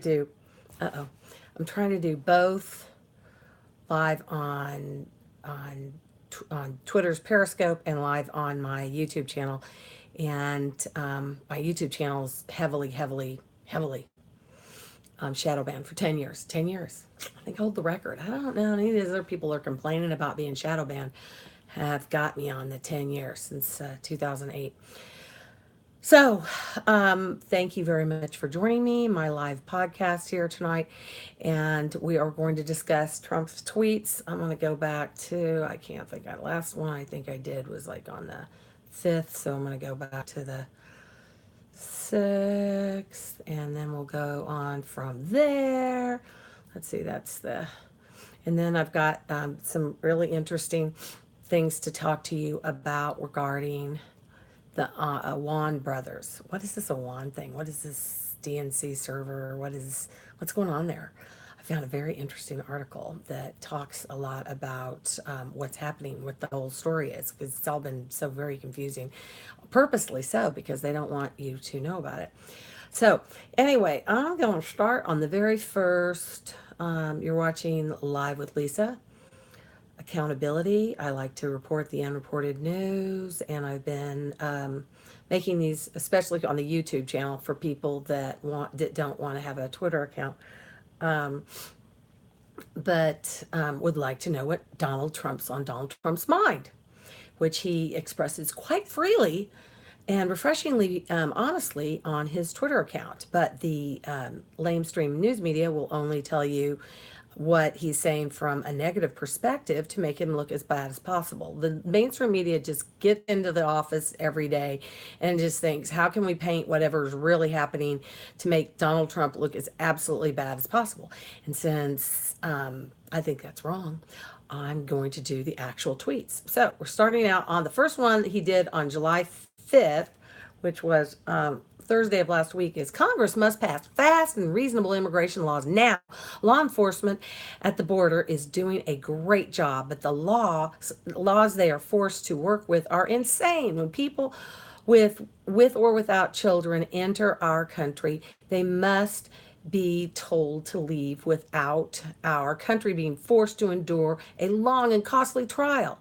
do, I'm trying to do both live on Twitter's Periscope and live on my YouTube channel. And my YouTube channel is heavily shadow banned for 10 years. 10 years. I think I hold the record. I don't know. Any of these other people are complaining about being shadow banned have got me on the 10 years since 2008. So, thank you very much for joining me, my live podcast here tonight. And we are going to discuss Trump's tweets. I'm going to go back to, I can't think, that last one I think I did was like on the 5th. So I'm going to go back to the 6th, and then we'll go on from there. Let's see, and then I've got some really interesting things to talk to you about regarding the Awan brothers. What is this Awan thing? What is this DNC server? What's going on there? I found a very interesting article that talks a lot about what's happening, what the whole story is, because it's all been so very confusing, purposely so, because they don't want you to know about it. So anyway, I'm going to start on the very first. You're watching Live with Lisa. Accountability. I like to report the unreported news, and I've been making these, especially on the YouTube channel, for people that don't want to have a Twitter account, but would like to know what Donald Trump's mind, which he expresses quite freely and refreshingly honestly on his Twitter account. But the lamestream news media will only tell you what he's saying from a negative perspective to make him look as bad as possible. The mainstream media just gets into the office every day and just thinks, how can we paint whatever's really happening to make Donald Trump look as absolutely bad as possible? And since I think that's wrong, I'm going to do the actual tweets. So we're starting out on the first one that he did on July 5th, which was Thursday of last week, is Congress must pass fast and reasonable immigration laws now. Law enforcement at the border is doing a great job, but the laws they are forced to work with are insane. When people with or without children enter our country, they must be told to leave without our country being forced to endure a long and costly trial.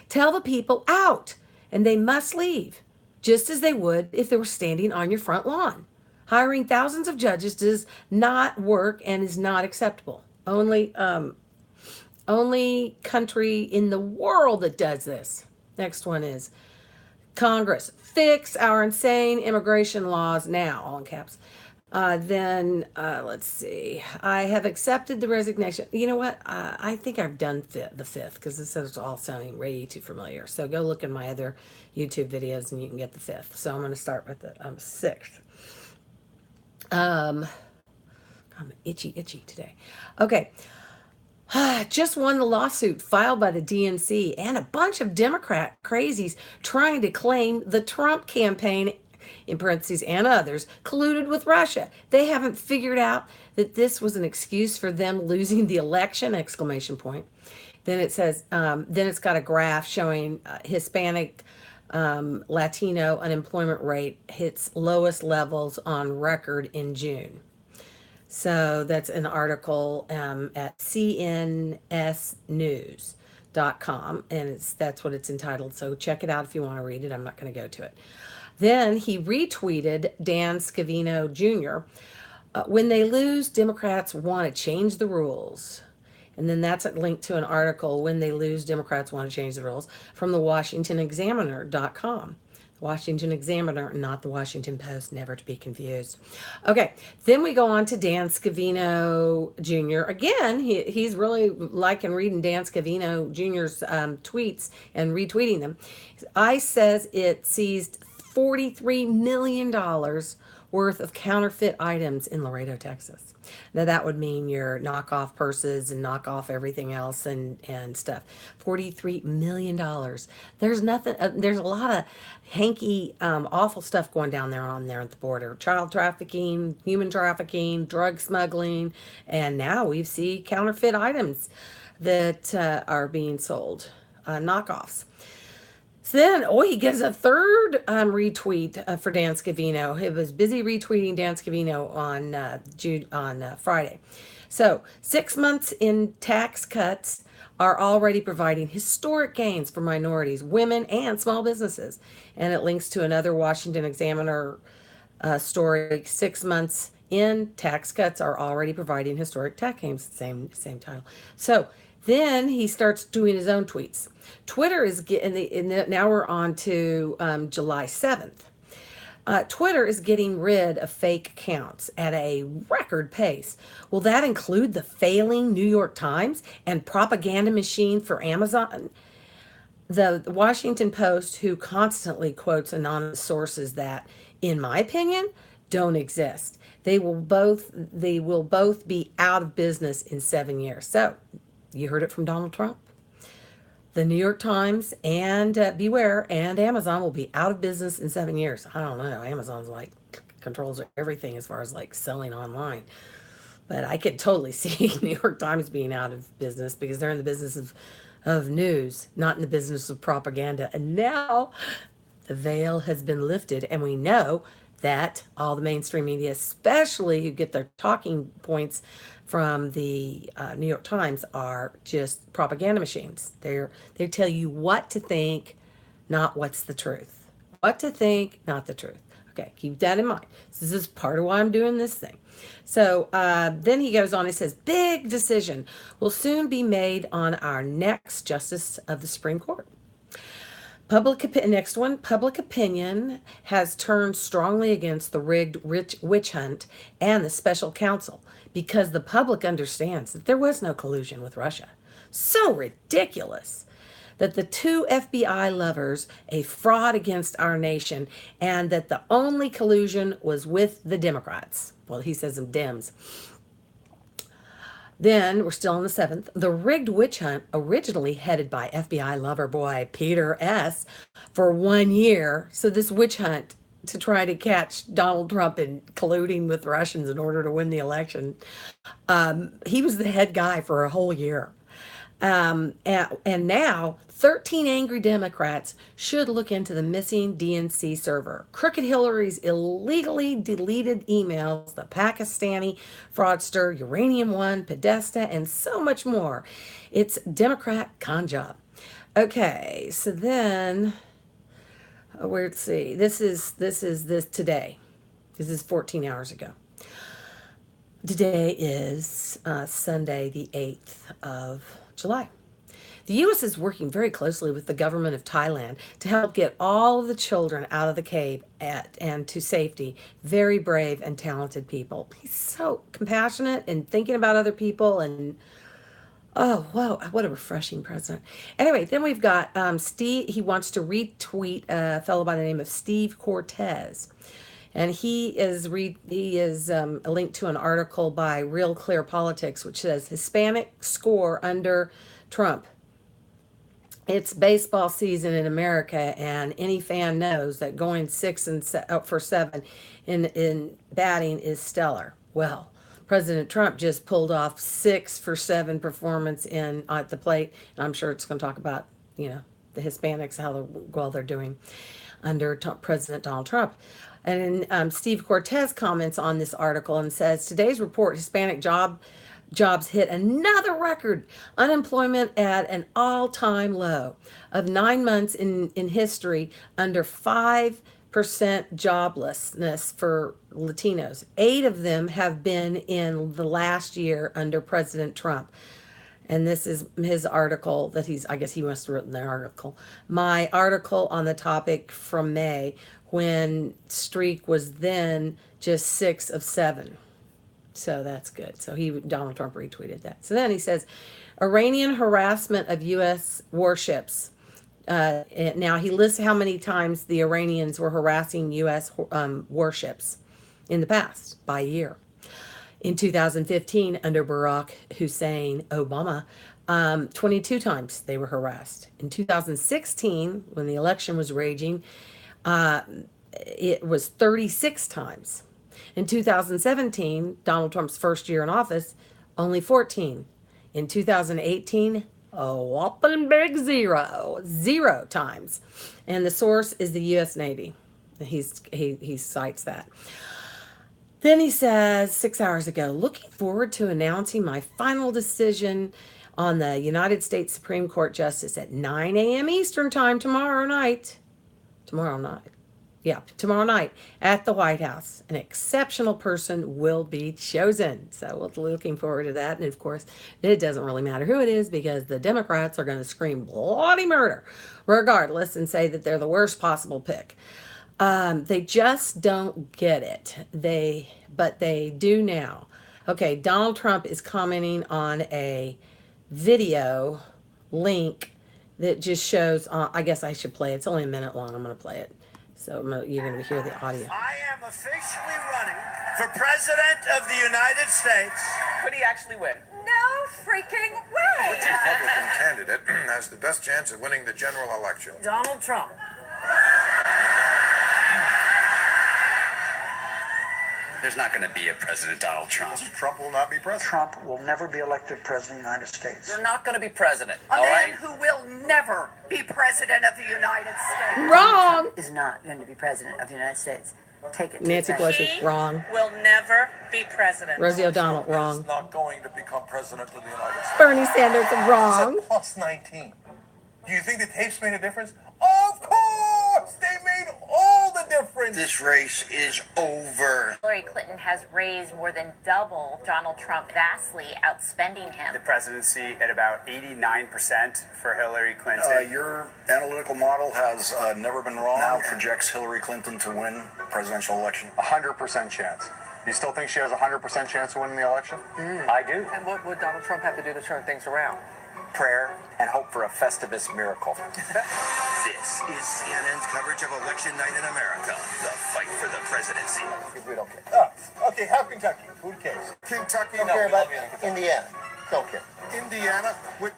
Tell the people out, and they must leave, just as they would if they were standing on your front lawn. Hiring thousands of judges does not work and is not acceptable. Only country in the world that does this. Next one is Congress, fix our insane immigration laws now, all in caps. Let's see. I have accepted the resignation. You know what? I think I've done the 5th because this is all sounding way too familiar. So go look in my other YouTube videos and you can get the 5th. So I'm going to start with the 6th. I'm itchy today. Okay. Just won the lawsuit filed by the DNC and a bunch of Democrat crazies trying to claim the Trump campaign, in parentheses, and others, colluded with Russia. They haven't figured out that this was an excuse for them losing the election, exclamation point. Then it says, then it's got a graph showing Hispanic Latino unemployment rate hits lowest levels on record in June. So that's an article at cnsnews.com, and that's what it's entitled. So check it out if you want to read it. I'm not going to go to it. Then he retweeted Dan Scavino Jr. When they lose, Democrats want to change the rules. And then that's a link to an article, When They Lose, Democrats Want to Change the Rules, from the WashingtonExaminer.com. Washington Examiner, not the Washington Post, never to be confused. Okay, then we go on to Dan Scavino Jr. Again, he's really liking reading Dan Scavino Jr.'s tweets and retweeting them. ICE says it seized $43 million worth of counterfeit items in Laredo, Texas. Now that would mean your knockoff purses and knockoff everything else and stuff. $43 million. There's nothing, there's a lot of hanky, awful stuff going down there on there at the border. Child trafficking, human trafficking, drug smuggling, and now we see counterfeit items that are being sold, knockoffs. So then, he gets a third retweet for Dan Scavino. He was busy retweeting Dan Scavino on Friday. So 6 months in tax cuts are already providing historic gains for minorities, women, and small businesses. And it links to another Washington Examiner story. 6 months in tax cuts are already providing historic tax gains. Same title. So then he starts doing his own tweets. Twitter is getting now we're on to July 7th. Twitter is getting rid of fake accounts at a record pace. Will that include the failing New York Times and propaganda machine for Amazon? The Washington Post, who constantly quotes anonymous sources that, in my opinion, don't exist. They will both be out of business in 7 years. So, you heard it from Donald Trump. The New York Times and beware, and Amazon will be out of business in 7 years. I don't know. Amazon's like controls everything as far as like selling online. But I could totally see New York Times being out of business because they're in the business of news, not in the business of propaganda. And now the veil has been lifted, and we know that all the mainstream media, especially who get their talking points from the New York Times, are just propaganda machines. They tell you what to think, not what's the truth. What to think, not the truth. Okay, keep that in mind. This is part of why I'm doing this thing. So then he goes on and says, big decision will soon be made on our next Justice of the Supreme Court. Next one, public opinion has turned strongly against the rigged witch hunt and the special counsel because the public understands that there was no collusion with Russia. So ridiculous that the two FBI lovers, a fraud against our nation, and that the only collusion was with the Democrats. Well, he says them Dems. Then we're still on the 7th. The rigged witch hunt, originally headed by FBI lover boy Peter S. for 1 year. So this witch hunt to try to catch Donald Trump in colluding with Russians in order to win the election. He was the head guy for a whole year. And now 13 angry Democrats should look into the missing DNC server, Crooked Hillary's illegally deleted emails, the Pakistani fraudster, Uranium One, Podesta, and so much more. It's Democrat con job. Okay, so then let's see. This is today. This is 14 hours ago. Today is Sunday, the 8th of July. The U.S. is working very closely with the government of Thailand to help get all of the children out of the cave and to safety. Very brave and talented people. He's so compassionate and thinking about other people, and oh, wow, what a refreshing president. Anyway, then we've got Steve. He wants to retweet a fellow by the name of Steve Cortez. And he is linked to an article by Real Clear Politics, which says Hispanic score under Trump. It's baseball season in America, and any fan knows that going 6-for-7 in batting is stellar. Well, President Trump just pulled off 6-for-7 performance at the plate, and I'm sure it's going to talk about the Hispanics, how well they're doing under President Donald Trump. And Steve Cortez comments on this article and says, today's report, Hispanic jobs hit another record. Unemployment at an all-time low of 9 months in history, under 5% joblessness for Latinos. 8 of them have been in the last year under President Trump. And this is his article that I guess he must have written the article. My article on the topic from May, when streak was then just 6 of 7. So that's good. So Donald Trump retweeted that. So then he says, Iranian harassment of U.S. warships. Now he lists how many times the Iranians were harassing U.S. warships in the past by year. In 2015, under Barack Hussein Obama, 22 times they were harassed. In 2016, when the election was raging, it was 36 times. In 2017, Donald Trump's first year in office, only 14. In 2018, A whopping big zero times. And the source is the U.S. Navy. He cites that. Then he says 6 hours ago, looking forward to announcing my final decision on the United States Supreme Court Justice at 9 a.m. Eastern Time tomorrow night. Tomorrow night. Yeah, tomorrow night at the White House. An exceptional person will be chosen. So we're looking forward to that. And of course, it doesn't really matter who it is because the Democrats are going to scream bloody murder regardless and say that they're the worst possible pick. They just don't get it. But they do now. Okay, Donald Trump is commenting on a video link that just shows, I guess I should play it. It's only a minute long. I'm going to play it. So you're going to hear the audio. I am officially running for President of the United States. Could he actually win? No freaking way! Which Republican candidate has the best chance of winning the general election? Donald Trump. There's not going to be a President Donald Trump. Trump will not be president. Trump will never be elected president of the United States. You're not going to be president, A all man right? who will never be president of the United States. Wrong! Is not going to be president of the United States. Take it. Nancy Pelosi, wrong. Will never be president. Rosie O'Donnell, wrong. He's not going to become president of the United States. Bernie Sanders, wrong. Plus 19. Do you think the tapes made a difference? Of course! They made all the difference! This race is over. Hillary Clinton has raised more than double Donald Trump, vastly outspending him. The presidency at about 89% for Hillary Clinton. Your analytical model has never been wrong. Now projects Hillary Clinton to win the presidential election. 100% chance. You still think she has a 100% chance of winning the election? I do. And what would Donald Trump have to do to turn things around? Prayer and hope for a Festivus miracle. This is CNN's coverage of election night in America. The fight for the presidency. We don't care. Okay, have Kentucky. Who cares? Kentucky, Don't care about Indiana. Don't care. Indiana, with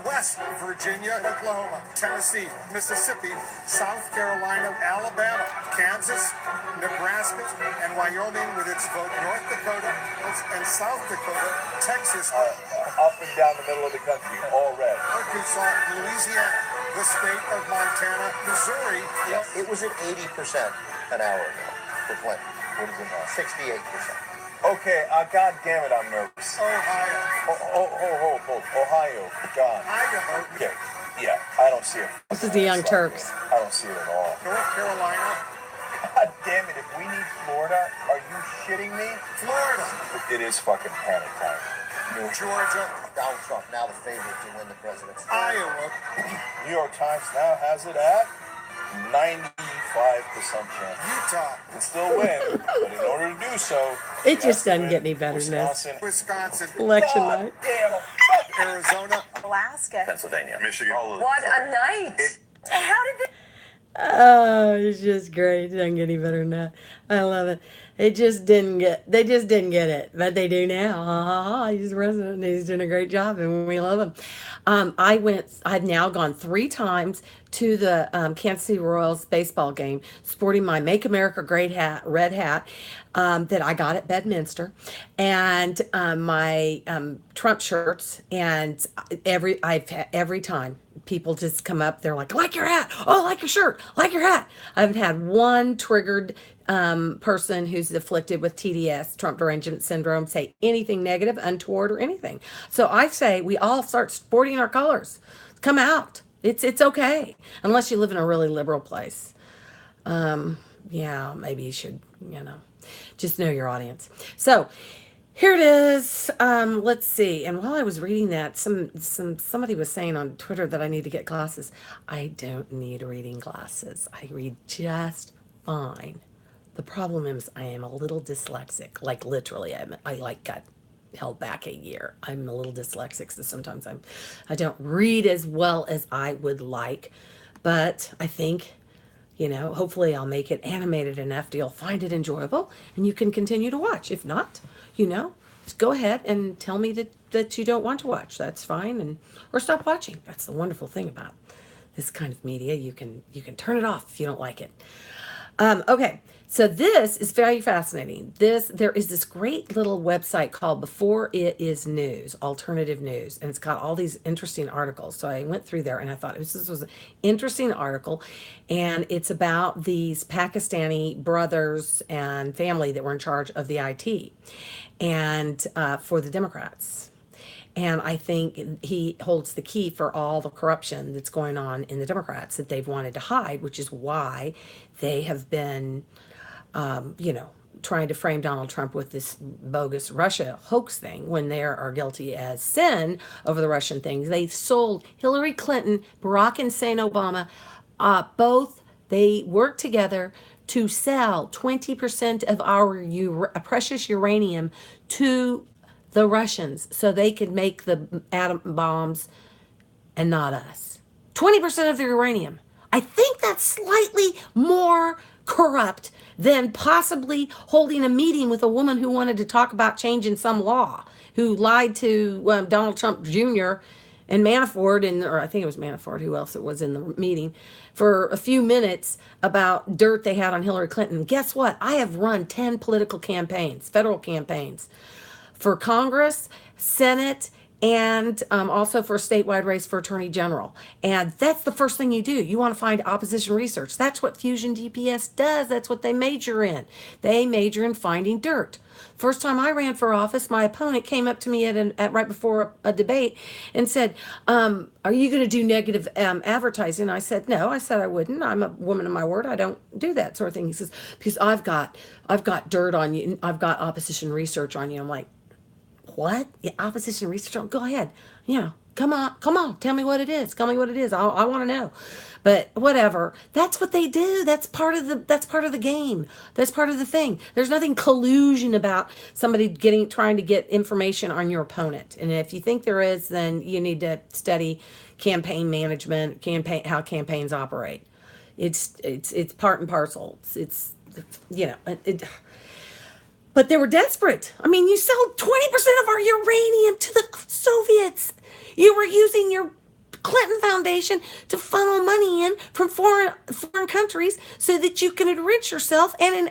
West Virginia, Oklahoma, Tennessee, Mississippi, South Carolina, Alabama, Kansas, Nebraska, and Wyoming with its vote, North Dakota and South Dakota, Texas, Up and down the middle of the country, all red. Arkansas, Louisiana, the state of Montana, Missouri. It was at 80% an hour ago for Clinton. What is it now? 68%. Okay, God damn it, I'm nervous. Ohio. Ohio, God. Idaho, Okay, yeah, I don't see it. This is the Young Turks. I don't see it at all. North Carolina, God damn it, if we need Florida, are you shitting me? Florida, It is fucking panic time. Georgia, Donald Trump now the favorite to win the presidency. Iowa, New York Times now has it at 95% chance. Utah, Can still win, but in order to do so, It just doesn't get any better than this. Wisconsin, Election night. Damn, Arizona, Alaska. Pennsylvania. Michigan. What a night! How did Oh, it's just great. It doesn't get any better than that. I love it. They just didn't get it, but they do now. Ha ha ha. He's the president and he's doing a great job and we love him. I've now gone 3 times to the Kansas City Royals baseball game, sporting my Make America Great red hat that I got at Bedminster, and my Trump shirts. And every time people just come up, they're like, "I like your hat. Oh, I like your shirt. I like your hat." I haven't had one triggered person who's afflicted with TDS, Trump Derangement Syndrome, say anything negative, untoward, or anything. So I say we all start sporting our colors. Come out. It's okay, unless you live in a really liberal place. Yeah, maybe you should, just know your audience. So here it is. Let's see. And while I was reading that, somebody was saying on Twitter that I need to get glasses. I don't need reading glasses. I read just fine. The problem is I am a little dyslexic. Like literally, I got held back a year. I'm a little dyslexic, so sometimes I don't read as well as I would like. But I think, hopefully I'll make it animated enough that you'll find it enjoyable and you can continue to watch. If not, just go ahead and tell me that you don't want to watch. That's fine, or stop watching. That's the wonderful thing about this kind of media. You can turn it off if you don't like it. Okay, so this is very fascinating. There is this great little website called Before It Is News, alternative news, and it's got all these interesting articles. So I went through there and I thought this was an interesting article, and it's about these Pakistani brothers and family that were in charge of the IT, and for the Democrats. And I think he holds the key for all the corruption that's going on in the Democrats that they've wanted to hide, which is why they have been, trying to frame Donald Trump with this bogus Russia hoax thing when they are guilty as sin over the Russian things. They sold Hillary Clinton, Barack Hussein Obama, both, they worked together to sell 20% of our precious uranium to the Russians so they could make the atom bombs and not us. 20% of the uranium. I think that's slightly more corrupt than possibly holding a meeting with a woman who wanted to talk about changing some law, who lied to Donald Trump Jr. and Manafort, or I think it was Manafort, who else it was in the meeting, for a few minutes about dirt they had on Hillary Clinton. Guess what? I have run 10 political campaigns, federal campaigns, for Congress, Senate, and also for a statewide race for Attorney General. And that's the first thing you do. You want to find opposition research. That's what Fusion DPS does. That's what they major in. They major in finding dirt. First time I ran for office, my opponent came up to me at right before a debate and said, are you going to do negative advertising? I said, no. I said I wouldn't. I'm a woman of my word. I don't do that sort of thing. He says, because I've got dirt on you. I've got opposition research on you. I'm like, what? Yeah, opposition research? Go ahead. Come on. Tell me what it is. Tell me what it is. I want to know. But whatever. That's what they do. That's part of the game. That's part of the thing. There's nothing collusion about somebody trying to get information on your opponent. And if you think there is, then you need to study campaign management, how campaigns operate. It's part and parcel. But they were desperate. I mean, you sold 20% of our uranium to the Soviets. You were using your Clinton Foundation to funnel money in from foreign countries so that you can enrich yourself and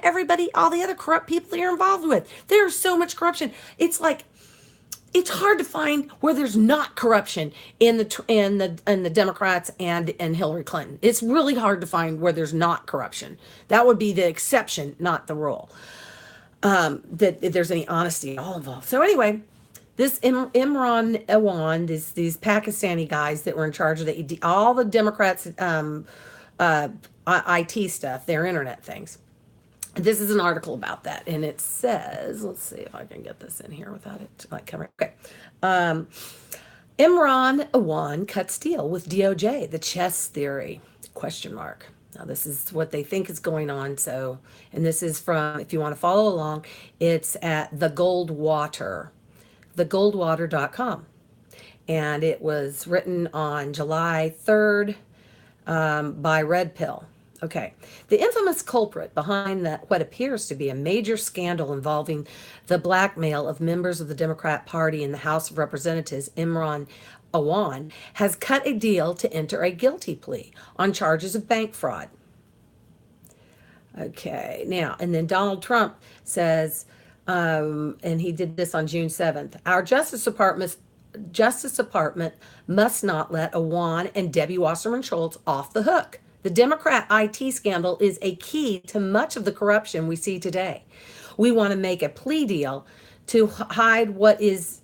all the other corrupt people that you're involved with. There's so much corruption. It's hard to find where there's not corruption in the Democrats and Hillary Clinton. It's really hard to find where there's not corruption. That would be the exception, not the rule. That if there's any honesty all involved. So anyway, this Imran Awan, these Pakistani guys that were in charge of all the Democrats' IT stuff, their internet things. This is an article about that, and it says, let's see if I can get this in here without it covering. Okay. Imran Awan cuts deal with DOJ, the chess theory, ? Now, this is what they think is going on. So, and this is from, if you want to follow along, it's at thegoldwater.com. And it was written on July 3rd by Red Pill. Okay. The infamous culprit behind what appears to be a major scandal involving the blackmail of members of the Democrat Party in the House of Representatives, Imran Awan, has cut a deal to enter a guilty plea on charges of bank fraud. Okay, now, and then Donald Trump says, and he did this on June 7th, our Justice Department must not let Awan and Debbie Wasserman Schultz off the hook. The Democrat IT scandal is a key to much of the corruption we see today. We want to make a plea deal to hide what is,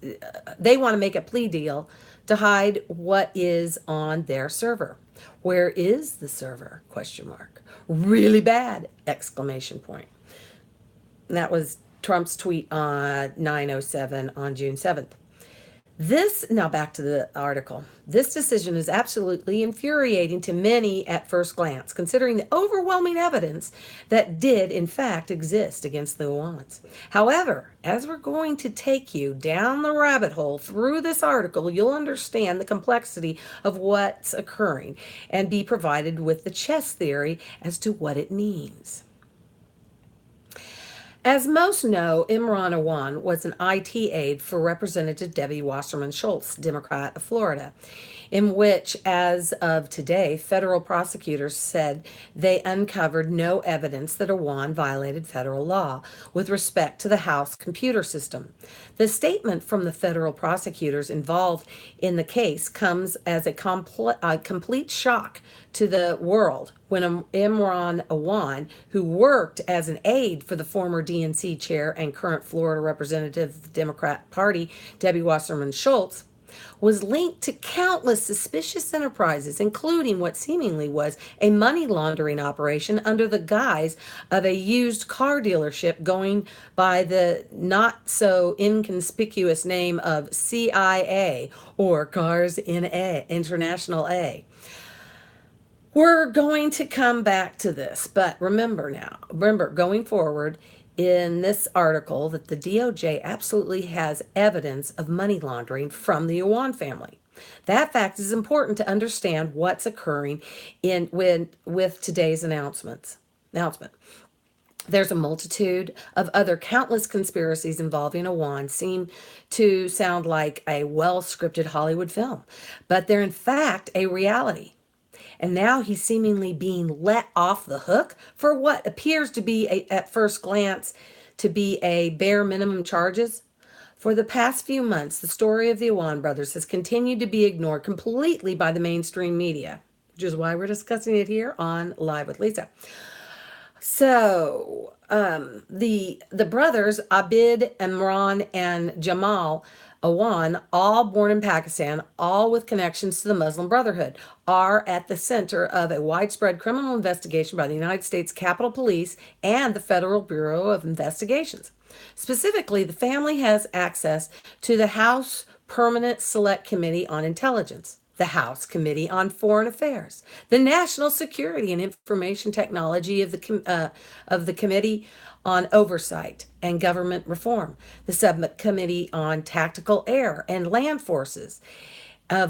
they want to make a plea deal to hide what is on their server. Where is the server? ? Really bad! ! And that was Trump's tweet on 9:07 on June 7th. Now back to the article. This decision is absolutely infuriating to many at first glance, considering the overwhelming evidence that did in fact exist against the Awans. However, as we're going to take you down the rabbit hole through this article, you'll understand the complexity of what's occurring and be provided with the chess theory as to what it means. As most know, Imran Awan was an IT aide for Representative Debbie Wasserman Schultz, Democrat of Florida, in which, as of today, federal prosecutors said they uncovered no evidence that Awan violated federal law with respect to the House computer system. The statement from the federal prosecutors involved in the case comes as a complete shock to the world when Imran Awan, who worked as an aide for the former DNC chair and current Florida representative of the Democrat Party, Debbie Wasserman Schultz, was linked to countless suspicious enterprises, including what seemingly was a money laundering operation under the guise of a used car dealership going by the not so inconspicuous name of CIA, or Cars in A, International A. We're going to come back to this, but remember going forward in this article that the DOJ absolutely has evidence of money laundering from the Awan family. That fact is important to understand what's occurring with today's announcement. There's a multitude of other countless conspiracies involving Awan seem to sound like a well-scripted Hollywood film, but they're in fact a reality. And now he's seemingly being let off the hook for what appears to be, at first glance, to be a bare minimum charges. For the past few months, the story of the Awan brothers has continued to be ignored completely by the mainstream media, which is why we're discussing it here on Live with Lisa. So, the brothers, Abid, Imran, and Jamal Awan, all born in Pakistan, all with connections to the Muslim Brotherhood, are at the center of a widespread criminal investigation by the United States Capitol Police and the Federal Bureau of Investigations. Specifically, the family has access to the House Permanent Select Committee on Intelligence, the House Committee on Foreign Affairs, the National Security and Information Technology of the Committee on Oversight and Government Reform, the Subcommittee on Tactical Air and Land Forces, of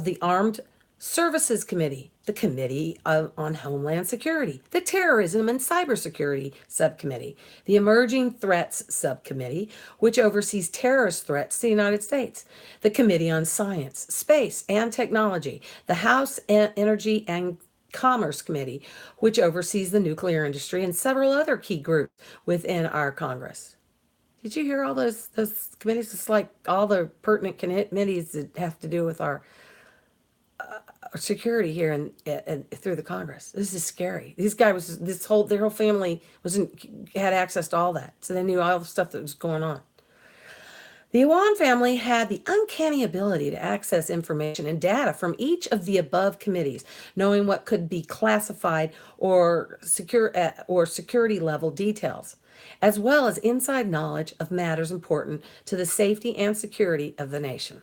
the Armed Services Committee, the Committee on Homeland Security, the Terrorism and Cybersecurity Subcommittee, the Emerging Threats Subcommittee, which oversees terrorist threats to the United States, the Committee on Science, Space, and Technology, the House Energy and Commerce Committee, which oversees the nuclear industry, and several other key groups within our Congress. Did you hear all those committees? It's like all the pertinent committees that have to do with our security here and through the Congress. This is scary. These guys their whole family had access to all that, so they knew all the stuff that was going on. The Awan family had the uncanny ability to access information and data from each of the above committees, knowing what could be classified or security level details, as well as inside knowledge of matters important to the safety and security of the nation.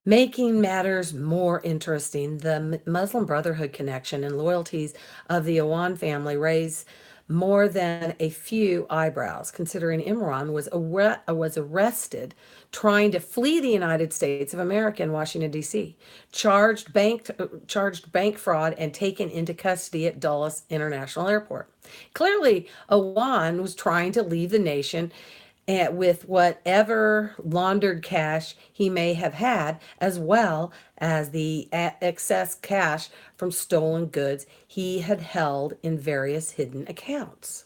Making matters more interesting, the Muslim Brotherhood connection and loyalties of the Awan family raise more than a few eyebrows, considering Imran was arrested trying to flee the United States of America in Washington, D.C., charged bank fraud, and taken into custody at Dulles International Airport. Clearly, Awan was trying to leave the nation with whatever laundered cash he may have had, as well as the excess cash from stolen goods he had held in various hidden accounts.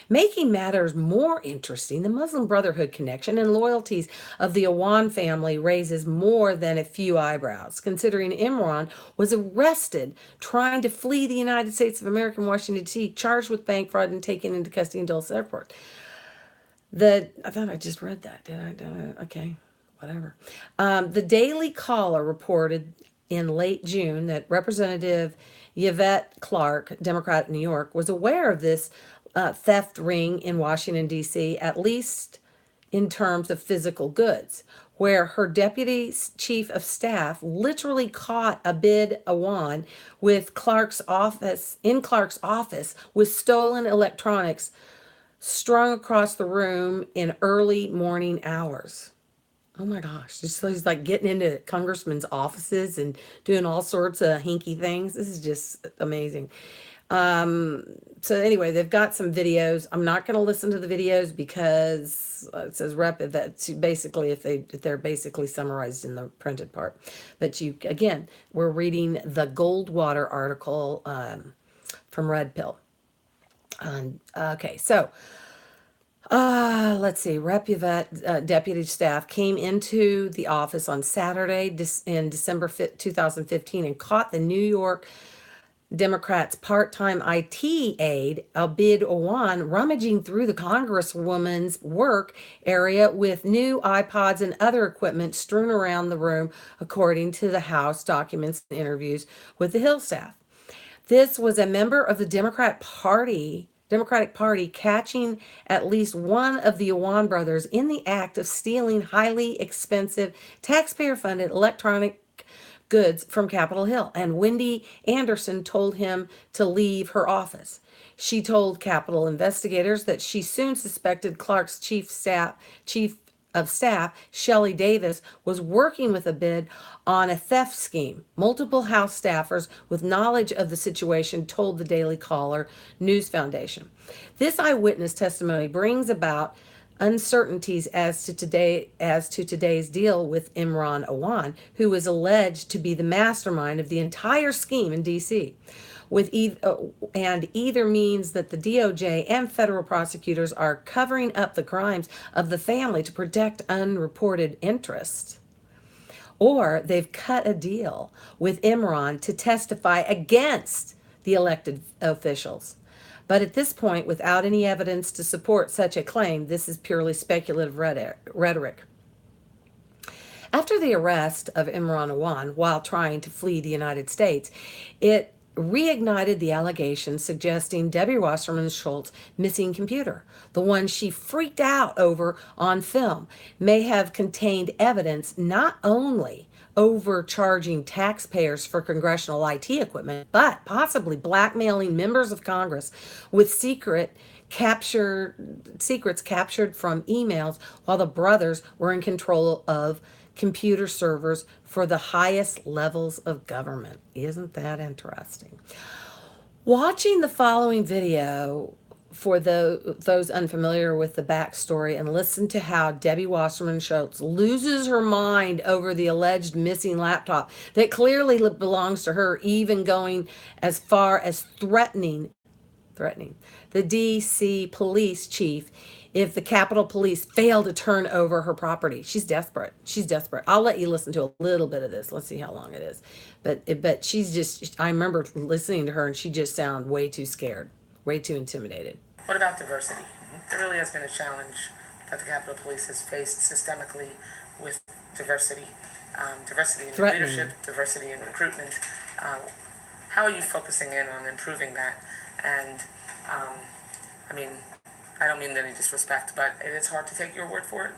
Making matters more interesting, the Muslim Brotherhood connection and loyalties of the Awan family raises more than a few eyebrows, considering Imran was arrested trying to flee the United States of America in Washington, D.C., charged with bank fraud and taken into custody in Dulles Airport. I thought I just read that. Did I? Okay, whatever. The Daily Caller reported in late June that Representative Yvette Clarke, Democrat in New York, was aware of this theft ring in Washington, D.C., at least in terms of physical goods, where her deputy chief of staff literally caught Abid Awan with Clark's office with stolen electronics strung across the room in early morning hours. Oh my gosh, he's like getting into congressmen's offices and doing all sorts of hinky things. This is just amazing. So anyway, they've got some videos. I'm not going to listen to the videos because it says that's basically if they're basically summarized in the printed part. But we're reading the Goldwater article from Red Pill. Okay, so let's see. Repuvet deputy staff came into the office on Saturday in December 5th, 2015 and caught the New York Democrats' part-time IT aide, Abid Owan, rummaging through the Congresswoman's work area with new iPods and other equipment strewn around the room, according to the House documents and interviews with the Hill staff. This was a member of the Democratic Party catching at least one of the Owan brothers in the act of stealing highly expensive taxpayer-funded electronic goods from Capitol Hill, and Wendy Anderson told him to leave her office. She told Capitol investigators that she soon suspected Clark's chief of staff, Shelley Davis, was working with Abid on a theft scheme. Multiple House staffers with knowledge of the situation told the Daily Caller News Foundation. This eyewitness testimony brings about uncertainties as to today's deal with Imran Owan, who is alleged to be the mastermind of the entire scheme in D.C. Either means that the DOJ and federal prosecutors are covering up the crimes of the family to protect unreported interests, or they've cut a deal with Imran to testify against the elected officials. But at this point, without any evidence to support such a claim, this is purely speculative rhetoric. After the arrest of Imran Owan while trying to flee the United States, it reignited the allegations suggesting Debbie Wasserman Schultz's missing computer, the one she freaked out over on film, may have contained evidence not only overcharging taxpayers for congressional IT equipment, but possibly blackmailing members of Congress with secrets captured from emails while the brothers were in control of computer servers for the highest levels of government. Isn't that interesting? Watching the following video for those unfamiliar with the backstory, and listen to how Debbie Wasserman Schultz loses her mind over the alleged missing laptop that clearly belongs to her, even going as far as threatening the DC police chief if the Capitol Police fail to turn over her property. She's desperate. I'll let you listen to a little bit of this. Let's see how long it is. But she's just, I remember listening to her and she just sounded way too scared, way too intimidated. What about diversity? There really has been a challenge that the Capitol Police has faced systemically with diversity. Diversity in leadership, diversity in recruitment. How are you focusing in on improving that? And, I don't mean any disrespect, but it is hard to take your word for it.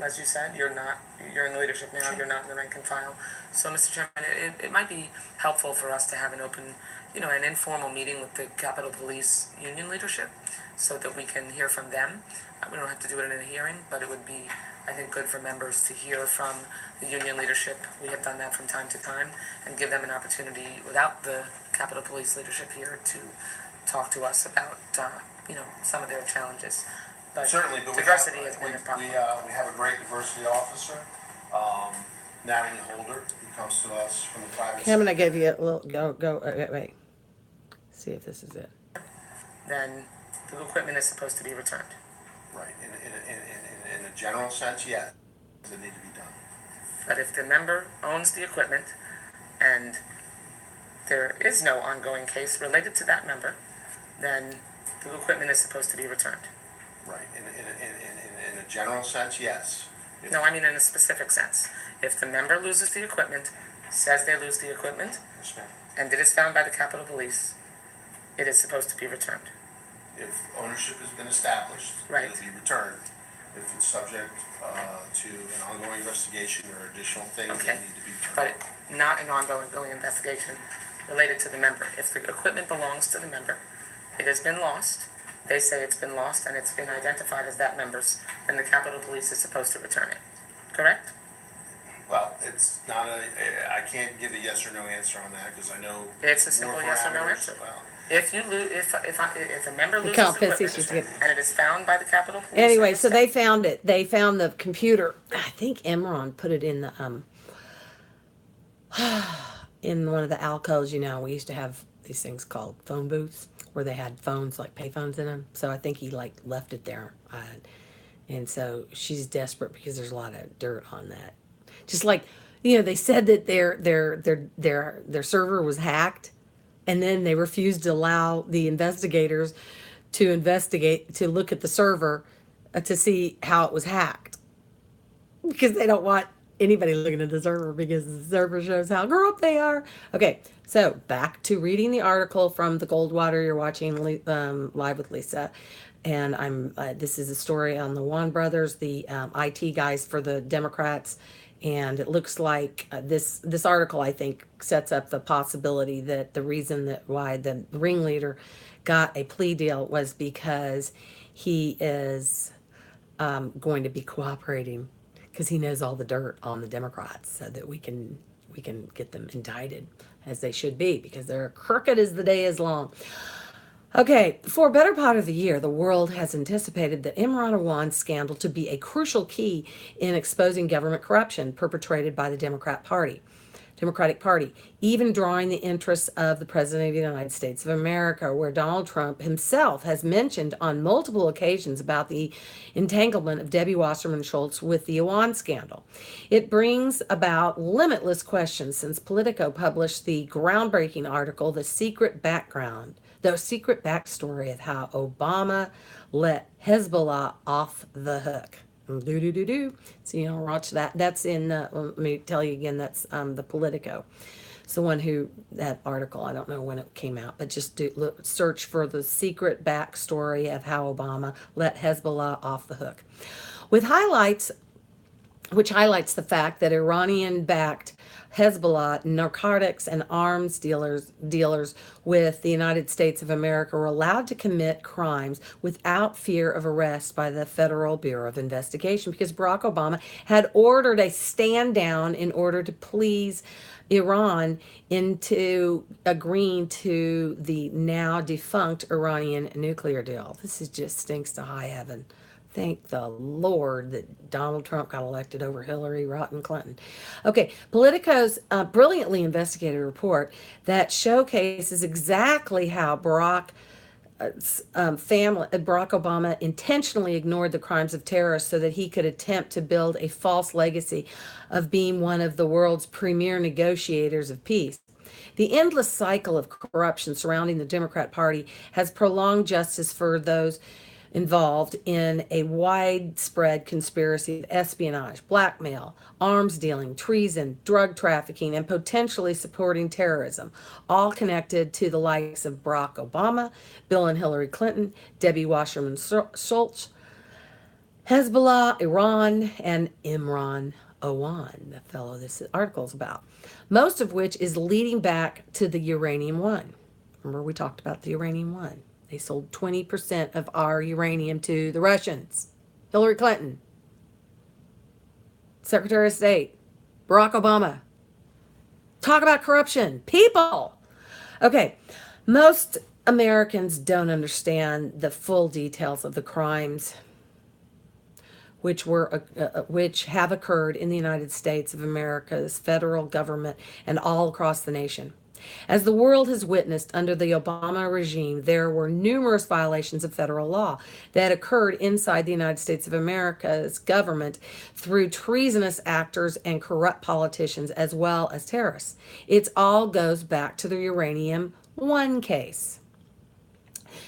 As you said, you're in the leadership now, you're not in the rank and file. So, Mr. Chairman, it might be helpful for us to have an open, an informal meeting with the Capitol Police union leadership so that we can hear from them. We don't have to do it in a hearing, but it would be, I think, good for members to hear from the union leadership. We have done that from time to time, and give them an opportunity without the Capitol Police leadership here to talk to us about, some of their challenges. But certainly, but diversity has been a problem. We have a great diversity officer, Natalie Holder, who comes to us from the private sector. I'm going to give you a little, wait. See if this is it. Then the equipment is supposed to be returned. Right. In a general sense, yeah, it need to be done. But if the member owns the equipment and there is no ongoing case related to that member, then the equipment is supposed to be returned. Right. In a general sense, yes. No, I mean in a specific sense. If the member loses the equipment, says they lose the equipment, and it is found by the Capitol Police, it is supposed to be returned. If ownership has been established, right, it'll be returned. If it's subject to an ongoing investigation or additional things that need to be returned. But not an ongoing investigation related to the member. If the equipment belongs to the member, it has been lost, they say it's been lost and it's been identified as that member's, then the Capitol Police is supposed to return it. Correct? Well, it's not I can't give a yes or no answer on that because I know... It's a simple yes or no answer. Well, If you lose, if a member loses Count equipment Pence's and it is found by the Capitol Police, Anyway, so they found it. They found the computer. I think Imran put it in the in one of the alcoves. You know, we used to have these things called phone booths where they had phones, like pay phones in them. So I think he like left it there. And so she's desperate because there's a lot of dirt on that. Just like, you know, they said that their server was hacked, and then they refused to allow the investigators to look at the server to see how it was hacked, because they don't want anybody looking at the server because the server shows how corrupt they are. Okay, so back to reading the article from the Goldwater. You're watching Live with Lisa. And this is a story on the Wan brothers, the IT guys for the Democrats. And it looks like this article, I think, sets up the possibility that the reason that why the ringleader got a plea deal was because he is going to be cooperating, because he knows all the dirt on the Democrats, so that we can get them indicted as they should be, because they're crooked as the day is long. Okay, for a better part of the year, the world has anticipated the Imran Awan scandal to be a crucial key in exposing government corruption perpetrated by the Democratic Party, even drawing the interests of the President of the United States of America, where Donald Trump himself has mentioned on multiple occasions about the entanglement of Debbie Wasserman Schultz with the Awan scandal. It brings about limitless questions since Politico published the groundbreaking article, The Secret Backstory of How Obama Let Hezbollah Off the Hook. So you know, watch that. That's in, let me tell you again, that's the Politico. It's the one that article, I don't know when it came out, but just search for The Secret Backstory of How Obama Let Hezbollah Off the Hook. Which highlights the fact that Iranian-backed Hezbollah narcotics and arms dealers with the United States of America were allowed to commit crimes without fear of arrest by the Federal Bureau of Investigation, because Barack Obama had ordered a stand down in order to please Iran into agreeing to the now defunct Iranian nuclear deal. This just stinks to high heaven. Thank the Lord that Donald Trump got elected over Hillary Rotten Clinton. Okay, Politico's brilliantly investigated report that showcases exactly how Barack Obama intentionally ignored the crimes of terrorists so that he could attempt to build a false legacy of being one of the world's premier negotiators of peace. The endless cycle of corruption surrounding the Democrat Party has prolonged justice for those involved in a widespread conspiracy of espionage, blackmail, arms dealing, treason, drug trafficking, and potentially supporting terrorism, all connected to the likes of Barack Obama, Bill and Hillary Clinton, Debbie Wasserman Schultz, Hezbollah, Iran, and Imran Awan, the fellow this article is about, most of which is leading back to the Uranium One. Remember, we talked about the Uranium One. They sold 20% of our uranium to the Russians. Hillary Clinton, Secretary of State, Barack Obama. Talk about corruption. People. Okay, most Americans don't understand the full details of the crimes which have occurred in the United States of America's federal government and all across the nation. As the world has witnessed under the Obama regime, there were numerous violations of federal law that occurred inside the United States of America's government through treasonous actors and corrupt politicians, as well as terrorists. It all goes back to the Uranium One case.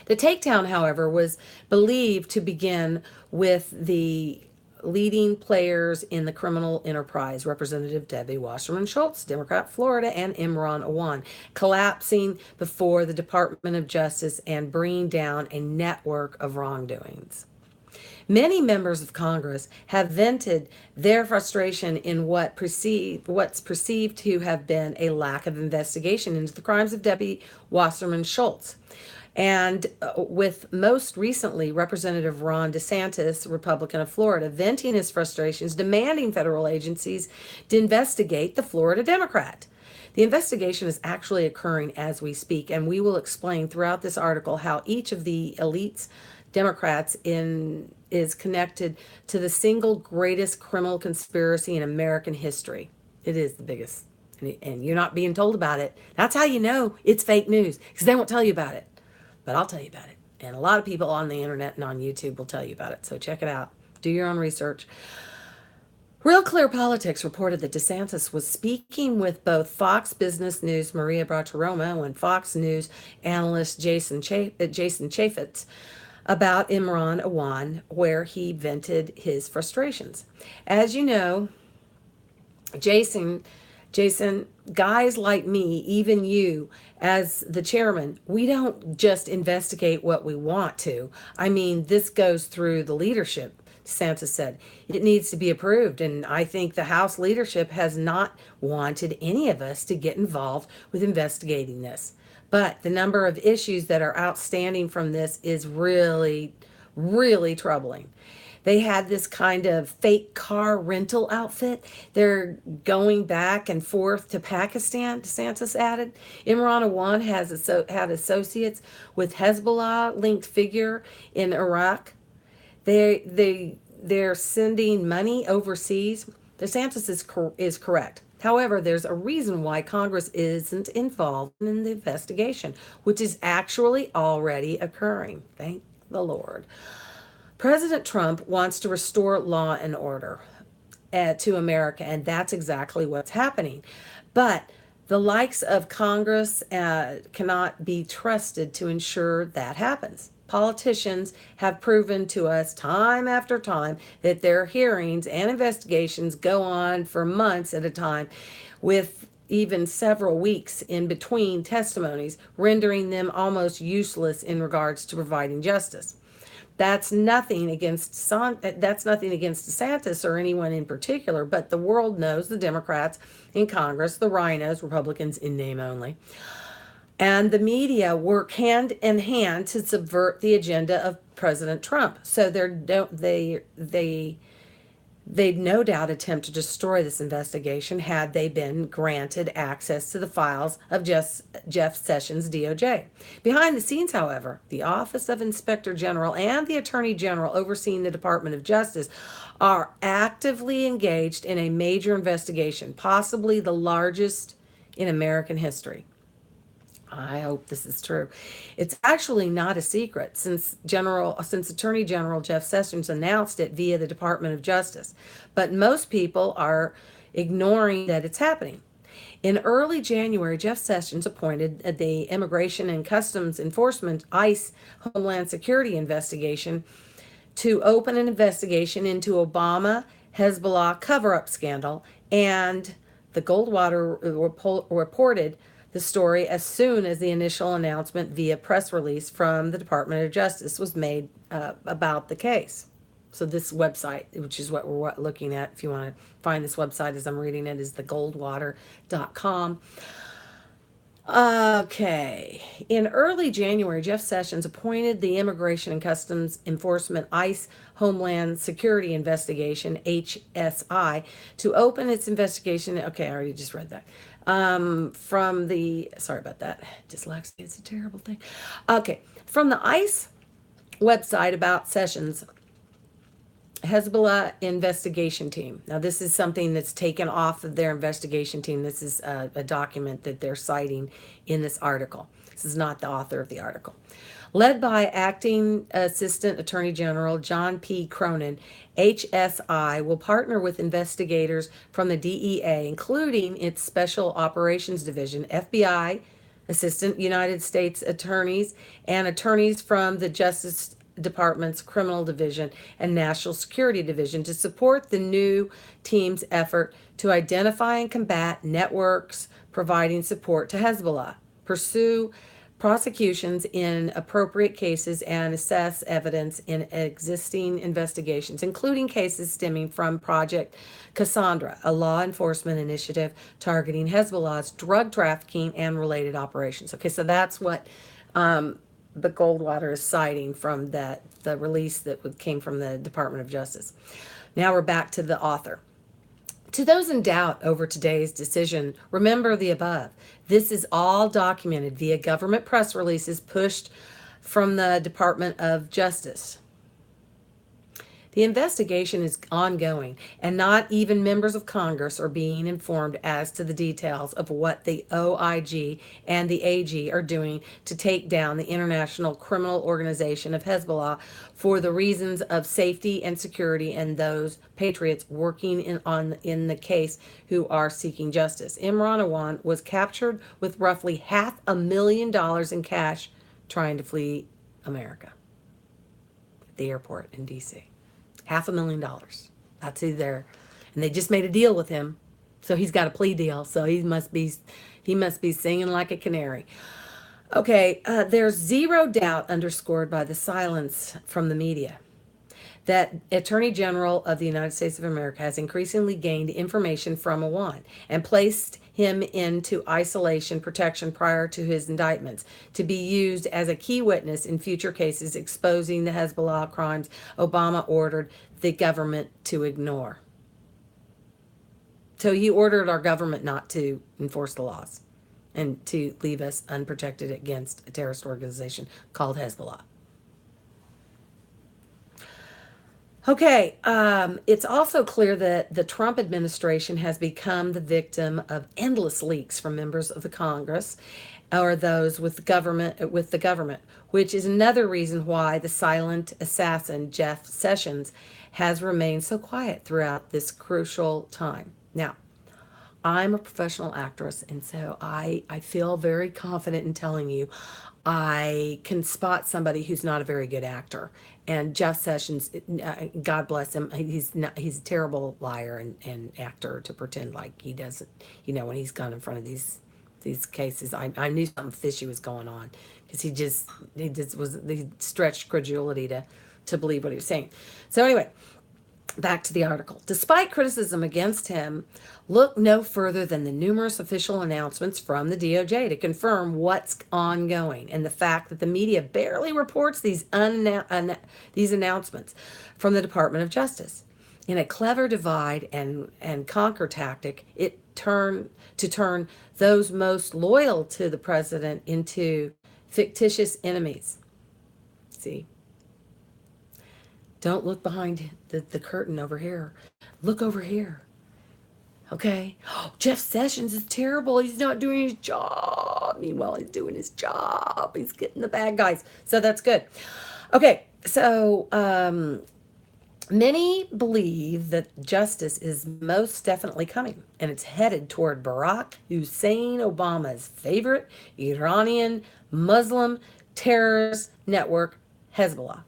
The takedown, however, was believed to begin with the leading players in the criminal enterprise, Representative Debbie Wasserman Schultz, Democrat, Florida, and Imran Awan, collapsing before the Department of Justice and bringing down a network of wrongdoings. Many members of Congress have vented their frustration in what's perceived to have been a lack of investigation into the crimes of Debbie Wasserman Schultz. And with most recently Representative Ron DeSantis, Republican of Florida, venting his frustrations, demanding federal agencies to investigate the Florida Democrat. The investigation is actually occurring as we speak, and we will explain throughout this article how each of the elites Democrats is connected to the single greatest criminal conspiracy in American history. It is the biggest, and you're not being told about it. That's how you know it's fake news, because they won't tell you about it. But I'll tell you about it. And a lot of people on the internet and on YouTube will tell you about it. So check it out. Do your own research. Real Clear Politics reported that DeSantis was speaking with both Fox Business News' Maria Bartiromo and Fox News analyst Jason Chaffetz about Imran Awan, where he vented his frustrations. As you know, Jason, guys like me, even you as the chairman, we don't just investigate what we want to. I mean, this goes through the leadership. DeSantis said it needs to be approved, and I think the House leadership has not wanted any of us to get involved with investigating this. But the number of issues that are outstanding from this is really, really troubling. They had this kind of fake car rental outfit. They're going back and forth to Pakistan, DeSantis added. Imran Awan had associates with Hezbollah-linked figure in Iraq. They're sending money overseas. DeSantis is correct. However, there's a reason why Congress isn't involved in the investigation, which is actually already occurring. Thank the Lord. President Trump wants to restore law and order to America, and that's exactly what's happening. But the likes of Congress cannot be trusted to ensure that happens. Politicians have proven to us time after time that their hearings and investigations go on for months at a time, with even several weeks in between testimonies, rendering them almost useless in regards to providing justice. That's nothing against DeSantis or anyone in particular, but the world knows the Democrats in Congress, the rhinos, Republicans in name only, and the media work hand in hand to subvert the agenda of President Trump. So they'd no doubt attempt to destroy this investigation had they been granted access to the files of Jeff Sessions' DOJ. Behind the scenes, however, the Office of Inspector General and the Attorney General overseeing the Department of Justice are actively engaged in a major investigation, possibly the largest in American history. I hope this is true. It's actually not a secret since Attorney General Jeff Sessions announced it via the Department of Justice. But most people are ignoring that it's happening. In early January, Jeff Sessions appointed the Immigration and Customs Enforcement (ICE) Homeland Security investigation to open an investigation into Obama Hezbollah cover-up scandal, and the Goldwater reported the story as soon as the initial announcement via press release from the Department of Justice was made about the case. So this website, which is what we're looking at, if you want to find this website as I'm reading it, is thegoldwater.com. Okay. In early January, Jeff Sessions appointed the Immigration and Customs Enforcement (ICE) Homeland Security Investigation (HSI) to open its investigation. Okay, I already just read that. Sorry about that. Dyslexia is a terrible thing. Okay. From the ICE website about Sessions' Hezbollah investigation team. Now, this is something that's taken off of their investigation team. This is a document that they're citing in this article. This is not the author of the article. Led by Acting Assistant Attorney General John P. Cronin, HSI will partner with investigators from the DEA, including its Special Operations Division, FBI, Assistant United States Attorneys, and attorneys from the Justice Department's Criminal Division and National Security Division to support the new team's effort to identify and combat networks providing support to Hezbollah, pursue prosecutions in appropriate cases, and assess evidence in existing investigations, including cases stemming from Project Cassandra, a law enforcement initiative targeting Hezbollah's drug trafficking and related operations. Okay, so that's what the Goldwater is citing from the release that came from the Department of Justice. Now we're back to the author. To those in doubt over today's decision, remember the above. This is all documented via government press releases pushed from the Department of Justice. The investigation is ongoing, and not even members of Congress are being informed as to the details of what the OIG and the AG are doing to take down the international criminal organization of Hezbollah for the reasons of safety and security and those patriots working in the case who are seeking justice. Imran Awan was captured with roughly $500,000 in cash trying to flee America at the airport in D.C. $500,000. That's who there, and they just made a deal with him, so he's got a plea deal. So he must be singing like a canary. Okay, there's zero doubt underscored by the silence from the media that Attorney General of the United States of America has increasingly gained information from Awan and placed him into isolation protection prior to his indictments to be used as a key witness in future cases exposing the Hezbollah crimes Obama ordered the government to ignore. So he ordered our government not to enforce the laws and to leave us unprotected against a terrorist organization called Hezbollah. Okay, it's also clear that the Trump administration has become the victim of endless leaks from members of the Congress or those with the government, which is another reason why the silent assassin Jeff Sessions has remained so quiet throughout this crucial time. Now, I'm a professional actress, and so I feel very confident in telling you I can spot somebody who's not a very good actor. And Jeff Sessions, God bless him, he's a terrible liar and actor to pretend like he doesn't, when he's gone in front of these cases. I knew something fishy was going on because he stretched credulity to believe what he was saying. So anyway, back to the article. Despite criticism against him, look no further than the numerous official announcements from the DOJ to confirm what's ongoing and the fact that the media barely reports these announcements from the Department of Justice. In a clever divide and conquer tactic, it turned those most loyal to the president into fictitious enemies. See? Don't look behind the curtain over here. Look over here. Okay? Oh, Jeff Sessions is terrible. He's not doing his job. Meanwhile, he's doing his job. He's getting the bad guys. So that's good. Okay, so many believe that justice is most definitely coming, and it's headed toward Barack Hussein Obama's favorite Iranian Muslim terrorist network, Hezbollah.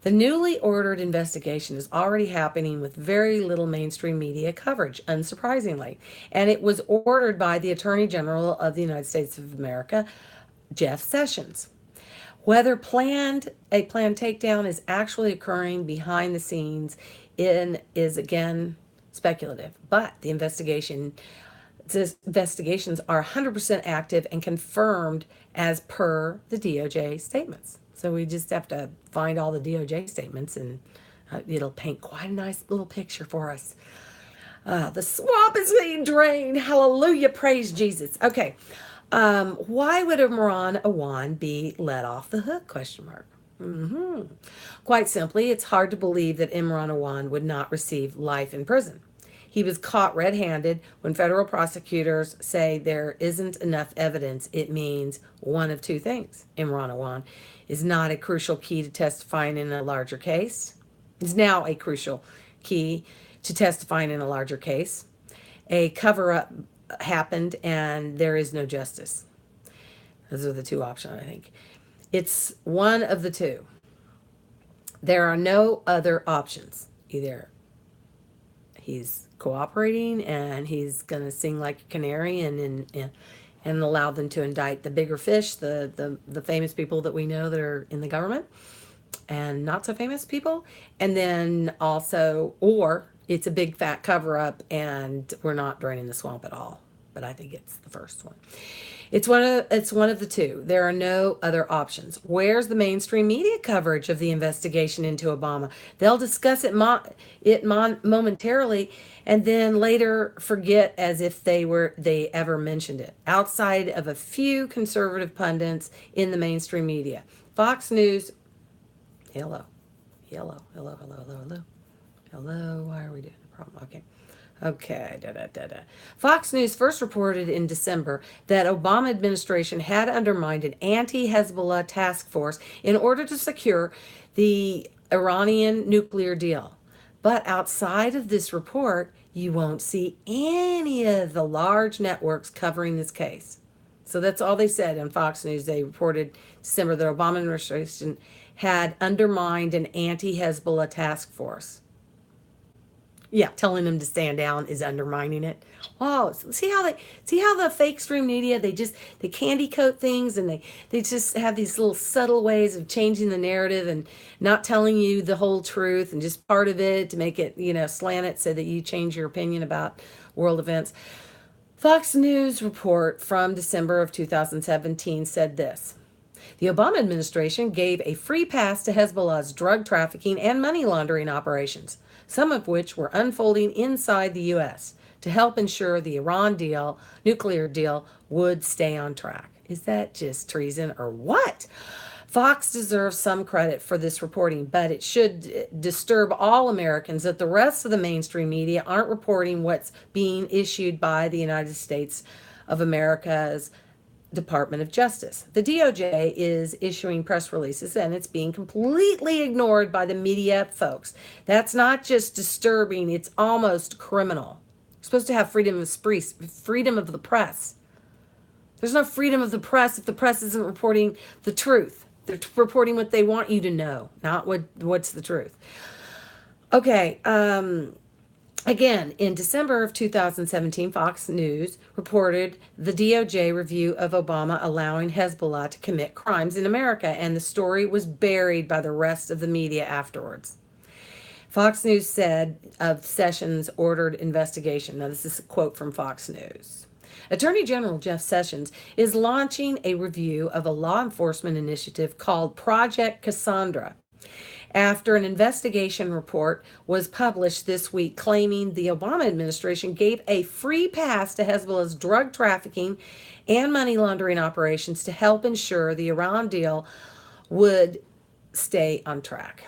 The newly ordered investigation is already happening with very little mainstream media coverage, unsurprisingly, and it was ordered by the Attorney General of the United States of America, Jeff Sessions. Whether a planned takedown is actually occurring behind the scenes is again speculative, but the investigations are 100% active and confirmed as per the DOJ statements. So we just have to find all the DOJ statements, and it'll paint quite a nice little picture for us. The swamp is being drained. Hallelujah. Praise Jesus. Okay. Why would Imran Awan be let off the hook? ? Quite simply, it's hard to believe that Imran Awan would not receive life in prison. He was caught red-handed. When federal prosecutors say there isn't enough evidence, it means one of two things. Imran Awan is not a crucial key to testifying in a larger case. Is now a crucial key to testifying in a larger case. A cover-up happened and there is no justice. Those are the two options, I think. It's one of the two. There are no other options. Either he's cooperating and he's going to sing like a canary and allow them to indict the bigger fish, the famous people that we know that are in the government and not so famous people. And then also, or it's a big fat cover up and we're not draining the swamp at all. But I think it's the first one. It's one of the two. There are no other options. Where's the mainstream media coverage of the investigation into Obama? They'll discuss it momentarily and then later forget as if they ever mentioned it. Outside of a few conservative pundits in the mainstream media, Fox News. Hello. Why are we doing the problem? Okay. Fox News first reported in December that Obama administration had undermined an anti-Hezbollah task force in order to secure the Iranian nuclear deal. But outside of this report, you won't see any of the large networks covering this case. So that's all they said on Fox News. They reported December that Obama administration had undermined an anti-Hezbollah task force. Yeah, telling them to stand down is undermining it. Oh, see how the fake stream media, they candy coat things, and they just have these little subtle ways of changing the narrative and not telling you the whole truth and just part of it to make it, slant it so that you change your opinion about world events. Fox News report from December of 2017 said this. The Obama administration gave a free pass to Hezbollah's drug trafficking and money laundering operations, some of which were unfolding inside the U.S., to help ensure the Iran nuclear deal, would stay on track. Is that just treason or what? Fox deserves some credit for this reporting, but it should disturb all Americans that the rest of the mainstream media aren't reporting what's being issued by the United States of America's Department of Justice. The DOJ is issuing press releases and it's being completely ignored by the media folks. That's not just disturbing, it's almost criminal. You're supposed to have freedom of the press. There's no freedom of the press if the press isn't reporting the truth. They're reporting what they want you to know, not what's the truth. Okay, again, in December of 2017, Fox News reported the DOJ review of Obama allowing Hezbollah to commit crimes in America, and the story was buried by the rest of the media afterwards. Fox News said of Sessions' ordered investigation. Now, this is a quote from Fox News. Attorney General Jeff Sessions is launching a review of a law enforcement initiative called Project Cassandra, after an investigation report was published this week claiming the Obama administration gave a free pass to Hezbollah's drug trafficking and money laundering operations to help ensure the Iran deal would stay on track.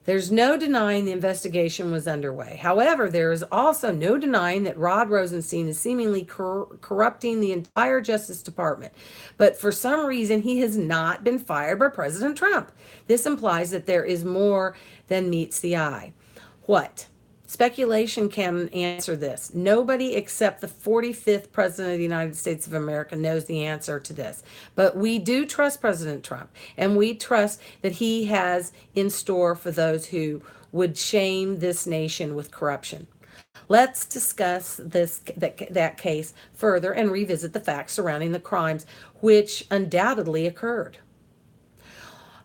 There's no denying the investigation was underway. However, there is also no denying that Rod Rosenstein is seemingly corrupting the entire Justice Department. But for some reason, he has not been fired by President Trump. This implies that there is more than meets the eye. What? Speculation can answer this. Nobody except the 45th President of the United States of America knows the answer to this. But we do trust President Trump, and we trust that he has in store for those who would shame this nation with corruption. Let's discuss that case further and revisit the facts surrounding the crimes which undoubtedly occurred.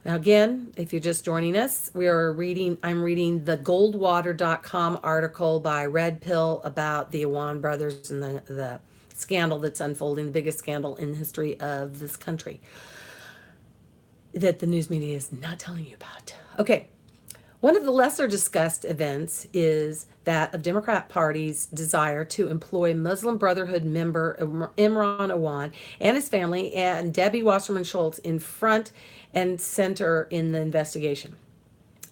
Now, again, if you're just joining us, I'm reading the goldwater.com article by Red Pill about the Awan brothers and the scandal that's unfolding, the biggest scandal in the history of this country that the news media is not telling you about. Okay. One of the lesser discussed events is that of Democrat Party's desire to employ Muslim Brotherhood member Imran Awan and his family and Debbie Wasserman Schultz in front and center in the investigation.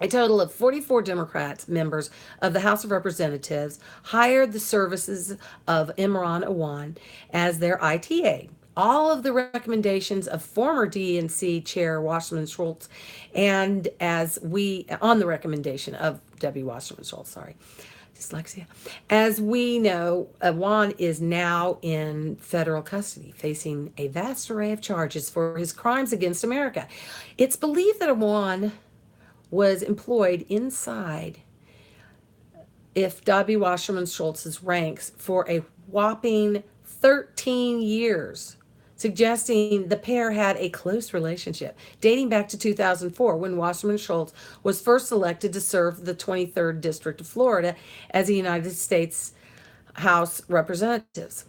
A total of 44 Democrats, members of the House of Representatives, hired the services of Imran Awan as their ITA. All of the recommendations of former DNC Chair Wasserman Schultz, and on the recommendation of Debbie Wasserman Schultz, dyslexia. As we know, Awan is now in federal custody, facing a vast array of charges for his crimes against America. It's believed that Awan was employed inside if Debbie Wasserman Schultz's ranks for a whopping 13 years, suggesting the pair had a close relationship, dating back to 2004 when Wasserman Schultz was first elected to serve the 23rd District of Florida as a United States House Representatives.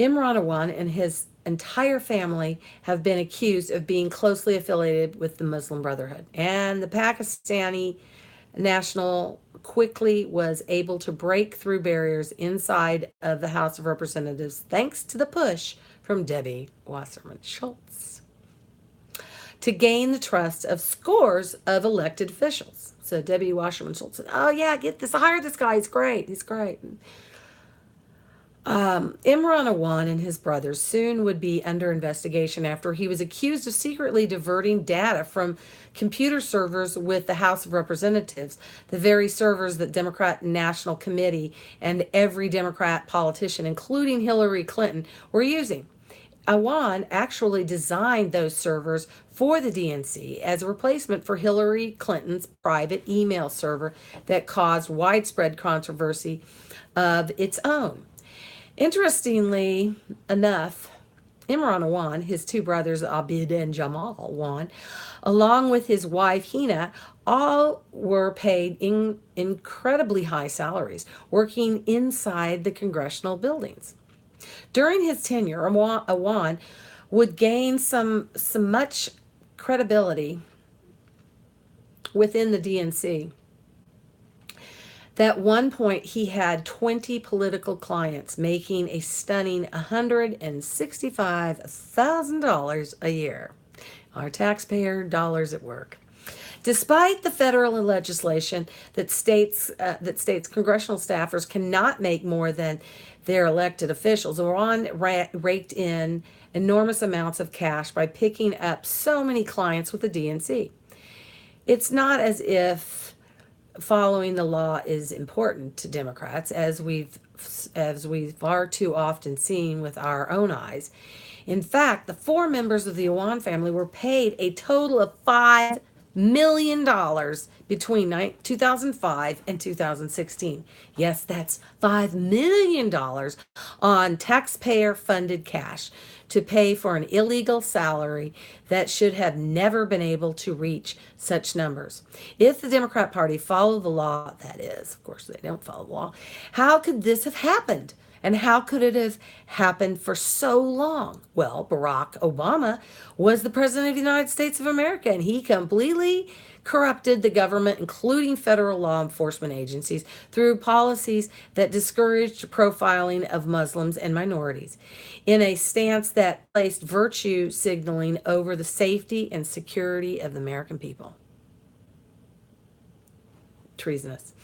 Imran Awan and his entire family have been accused of being closely affiliated with the Muslim Brotherhood. And the Pakistani national quickly was able to break through barriers inside of the House of Representatives thanks to the push from Debbie Wasserman Schultz to gain the trust of scores of elected officials. So Debbie Wasserman Schultz said, oh yeah, get this, hire this guy, he's great. Imran Awan and his brothers soon would be under investigation after he was accused of secretly diverting data from computer servers with the House of Representatives, the very servers that Democrat National Committee and every Democrat politician, including Hillary Clinton, were using. Awan actually designed those servers for the DNC as a replacement for Hillary Clinton's private email server that caused widespread controversy of its own. Interestingly enough, Imran Awan, his two brothers Abid and Jamal Awan, along with his wife Hina, all were paid incredibly high salaries working inside the congressional buildings. During his tenure, Awan would gain some much credibility within the DNC. At one point, he had 20 political clients making a stunning $165,000 a year. Our taxpayer dollars at work. Despite the federal legislation that states congressional staffers cannot make more than their elected officials, Awan raked in enormous amounts of cash by picking up so many clients with the DNC. It's not as if following the law is important to Democrats, as we've far too often seen with our own eyes. In fact, the four members of the Awan family were paid a total of $5 million between 2005 and 2016. Yes, that's $5 million on taxpayer-funded cash to pay for an illegal salary that should have never been able to reach such numbers. If the Democrat Party followed the law, that is, of course they don't follow the law, how could this have happened? And how could it have happened for so long? Well, Barack Obama was the president of the United States of America, and he completely corrupted the government, including federal law enforcement agencies, through policies that discouraged profiling of Muslims and minorities in a stance that placed virtue signaling over the safety and security of the American people. Treasonous.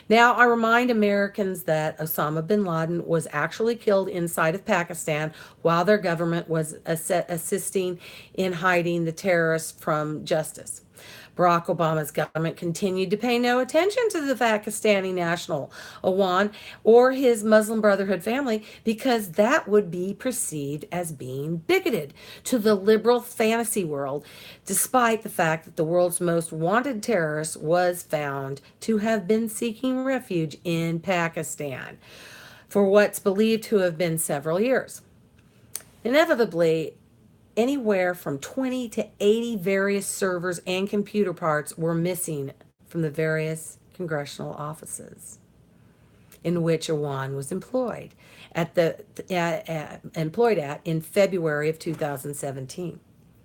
Now, I remind Americans that Osama bin Laden was actually killed inside of Pakistan while their government was assisting in hiding the terrorists from justice. Barack Obama's government continued to pay no attention to the Pakistani national, Awan, or his Muslim Brotherhood family because that would be perceived as being bigoted to the liberal fantasy world, despite the fact that the world's most wanted terrorist was found to have been seeking refuge in Pakistan for what's believed to have been several years. Inevitably, anywhere from 20 to 80 various servers and computer parts were missing from the various congressional offices in which Awan was employed in February of 2017.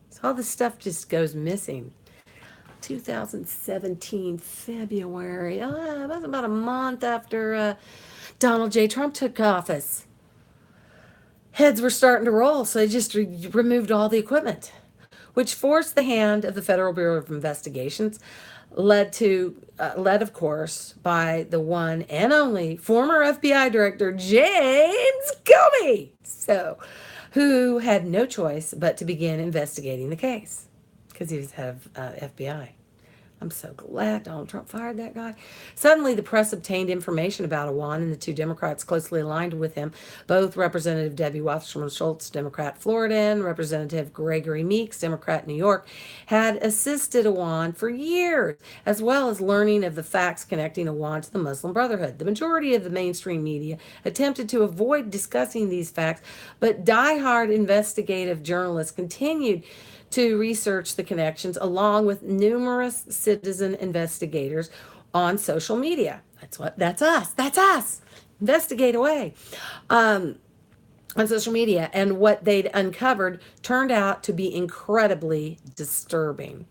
So all this stuff just goes missing. 2017 February. That was about a month after Donald J. Trump took office. Heads were starting to roll, so they just removed all the equipment, which forced the hand of the Federal Bureau of Investigations, led of course by the one and only former FBI Director James Comey, who had no choice but to begin investigating the case because he was head of FBI. I'm so glad Donald Trump fired that guy. Suddenly, the press obtained information about Awan and the two Democrats closely aligned with him, both Representative Debbie Wasserman Schultz, Democrat Florida, and Representative Gregory Meeks, Democrat New York, had assisted Awan for years, as well as learning of the facts connecting Awan to the Muslim Brotherhood. The majority of the mainstream media attempted to avoid discussing these facts, but die-hard investigative journalists continued to research the connections along with numerous citizen investigators on social media. That's us. Investigate away. on social media, and what they'd uncovered turned out to be incredibly disturbing.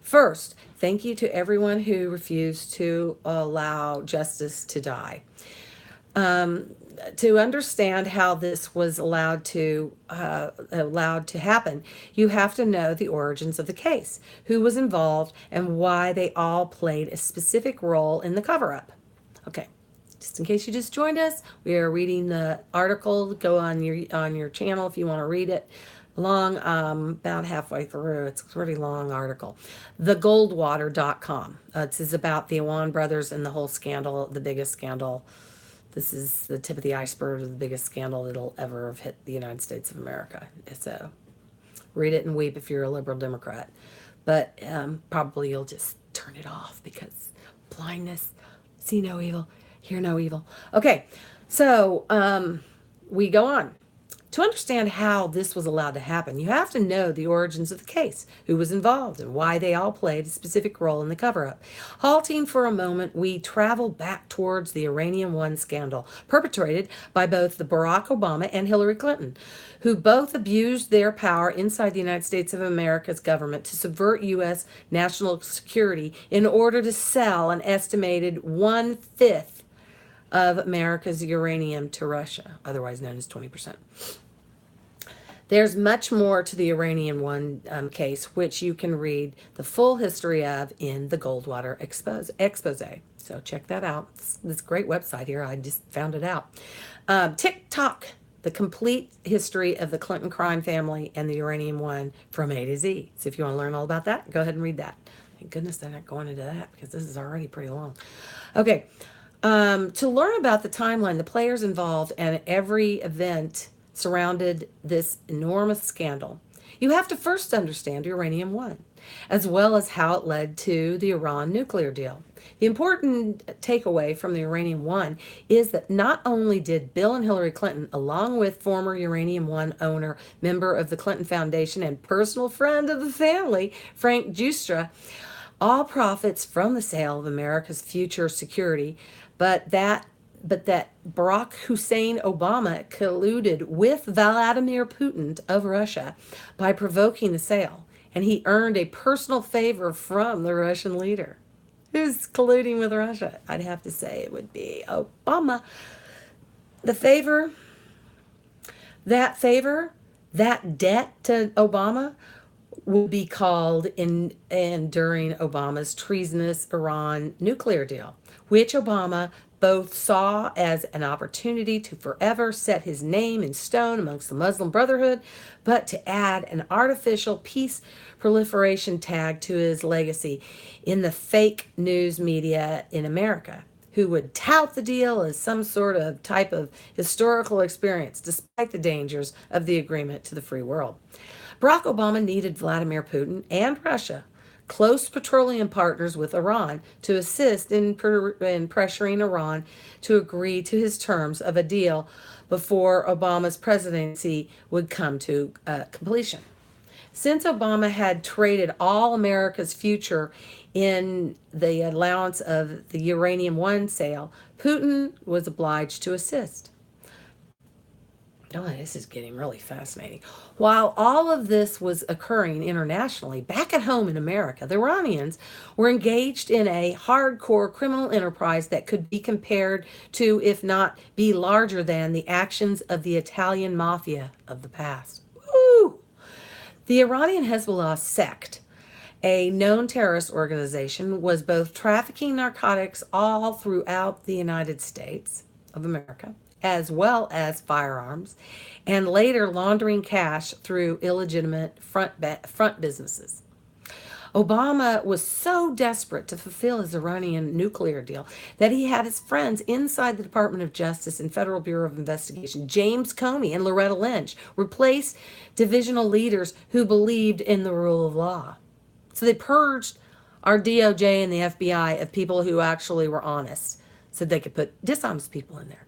First, thank you to everyone who refused to allow justice to die. To understand how this was allowed to happen, you have to know the origins of the case, who was involved, and why they all played a specific role in the cover-up. Okay, just in case you just joined us, we are reading the article. Go on your channel if you want to read it. Long, about halfway through. It's a pretty long article. TheGoldwater.com. This is about the Iwan brothers and the whole scandal, the biggest scandal. This is the tip of the iceberg of the biggest scandal that'll ever have hit the United States of America. So read it and weep if you're a liberal Democrat. But probably you'll just turn it off because blindness, see no evil, hear no evil. Okay, so we go on. To understand how this was allowed to happen, you have to know the origins of the case, who was involved, and why they all played a specific role in the cover-up. Halting for a moment, we travel back towards the Uranium One scandal, perpetrated by both the Barack Obama and Hillary Clinton, who both abused their power inside the United States of America's government to subvert U.S. national security in order to sell an estimated 1/5 of America's uranium to Russia, otherwise known as 20%. There's much more to the Uranium One case, which you can read the full history of in the Goldwater expose. So check that out. It's this great website here. I just found it out. TikTok, the complete history of the Clinton crime family and the Uranium One from A to Z. So if you want to learn all about that, go ahead and read that. Thank goodness they're not going into that because this is already pretty long. Okay. To learn about the timeline, the players involved, and every event surrounded this enormous scandal, you have to first understand Uranium One, as well as how it led to the Iran nuclear deal. The important takeaway from the Uranium One is that not only did Bill and Hillary Clinton, along with former Uranium One owner, member of the Clinton Foundation, and personal friend of the family, Frank Giustra, all profits from the sale of America's future security, but that Barack Hussein Obama colluded with Vladimir Putin of Russia by provoking the sale, and he earned a personal favor from the Russian leader. Who's colluding with Russia? I'd have to say it would be Obama. That debt to Obama would be called in and during Obama's treasonous Iran nuclear deal, which Obama both saw as an opportunity to forever set his name in stone amongst the Muslim Brotherhood, but to add an artificial peace proliferation tag to his legacy in the fake news media in America, who would tout the deal as some sort of type of historical experience, despite the dangers of the agreement to the free world. Barack Obama needed Vladimir Putin and Russia, close petroleum partners with Iran, to assist in pressuring Iran to agree to his terms of a deal before Obama's presidency would come to completion. Since Obama had traded all America's future in the allowance of the Uranium One sale, Putin was obliged to assist. Oh, this is getting really fascinating. While all of this was occurring internationally, back at home in America, the Iranians were engaged in a hardcore criminal enterprise that could be compared to, if not be larger than, the actions of the Italian mafia of the past. Woo! The Iranian Hezbollah sect, a known terrorist organization, was both trafficking narcotics all throughout the United States of America, as well as firearms, and later laundering cash through illegitimate front businesses. Obama was so desperate to fulfill his Iranian nuclear deal that he had his friends inside the Department of Justice and Federal Bureau of Investigation, James Comey and Loretta Lynch, replace divisional leaders who believed in the rule of law. So they purged our DOJ and the FBI of people who actually were honest, so they could put dishonest people in there.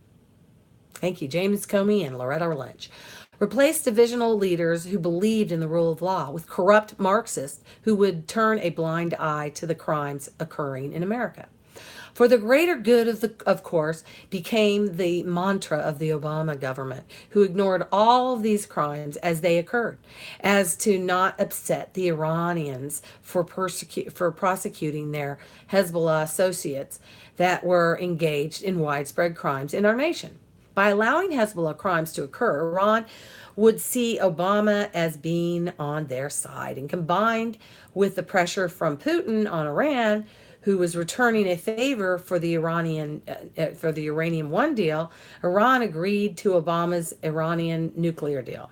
Thank you, James Comey and Loretta Lynch. Replaced divisional leaders who believed in the rule of law with corrupt Marxists who would turn a blind eye to the crimes occurring in America. For the greater good of course, became the mantra of the Obama government, who ignored all of these crimes as they occurred, as to not upset the Iranians for prosecuting their Hezbollah associates that were engaged in widespread crimes in our nation. By allowing Hezbollah crimes to occur, Iran would see Obama as being on their side, and combined with the pressure from Putin on Iran, who was returning a favor for the Uranium One deal, Iran agreed to Obama's Iranian nuclear deal.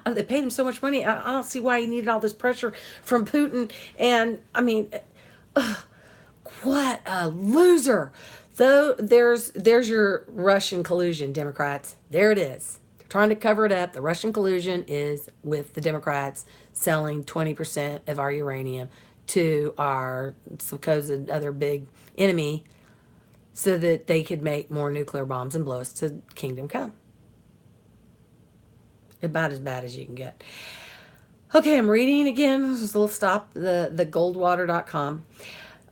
They paid him so much money. I don't see why he needed all this pressure from Putin. And I mean, what a loser! Though there's your Russian collusion, Democrats. There it is. They're trying to cover it up. The Russian collusion is with the Democrats selling 20% of our uranium to our supposed other big enemy so that they could make more nuclear bombs and blow us to kingdom come. About as bad as you can get. Okay, I'm reading again. Just a little stop. The goldwater.com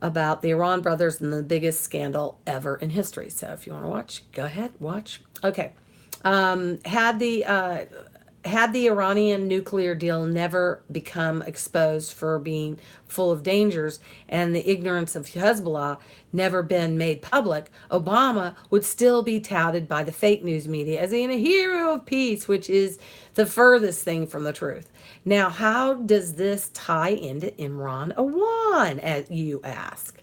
about the Iran brothers and the biggest scandal ever in history. So if you want to watch, go ahead, watch. Okay. Had the Iranian nuclear deal never become exposed for being full of dangers and the ignorance of Hezbollah never been made public, Obama would still be touted by the fake news media as being a hero of peace, which is the furthest thing from the truth. Now, how does this tie into Imran Awan, as you ask?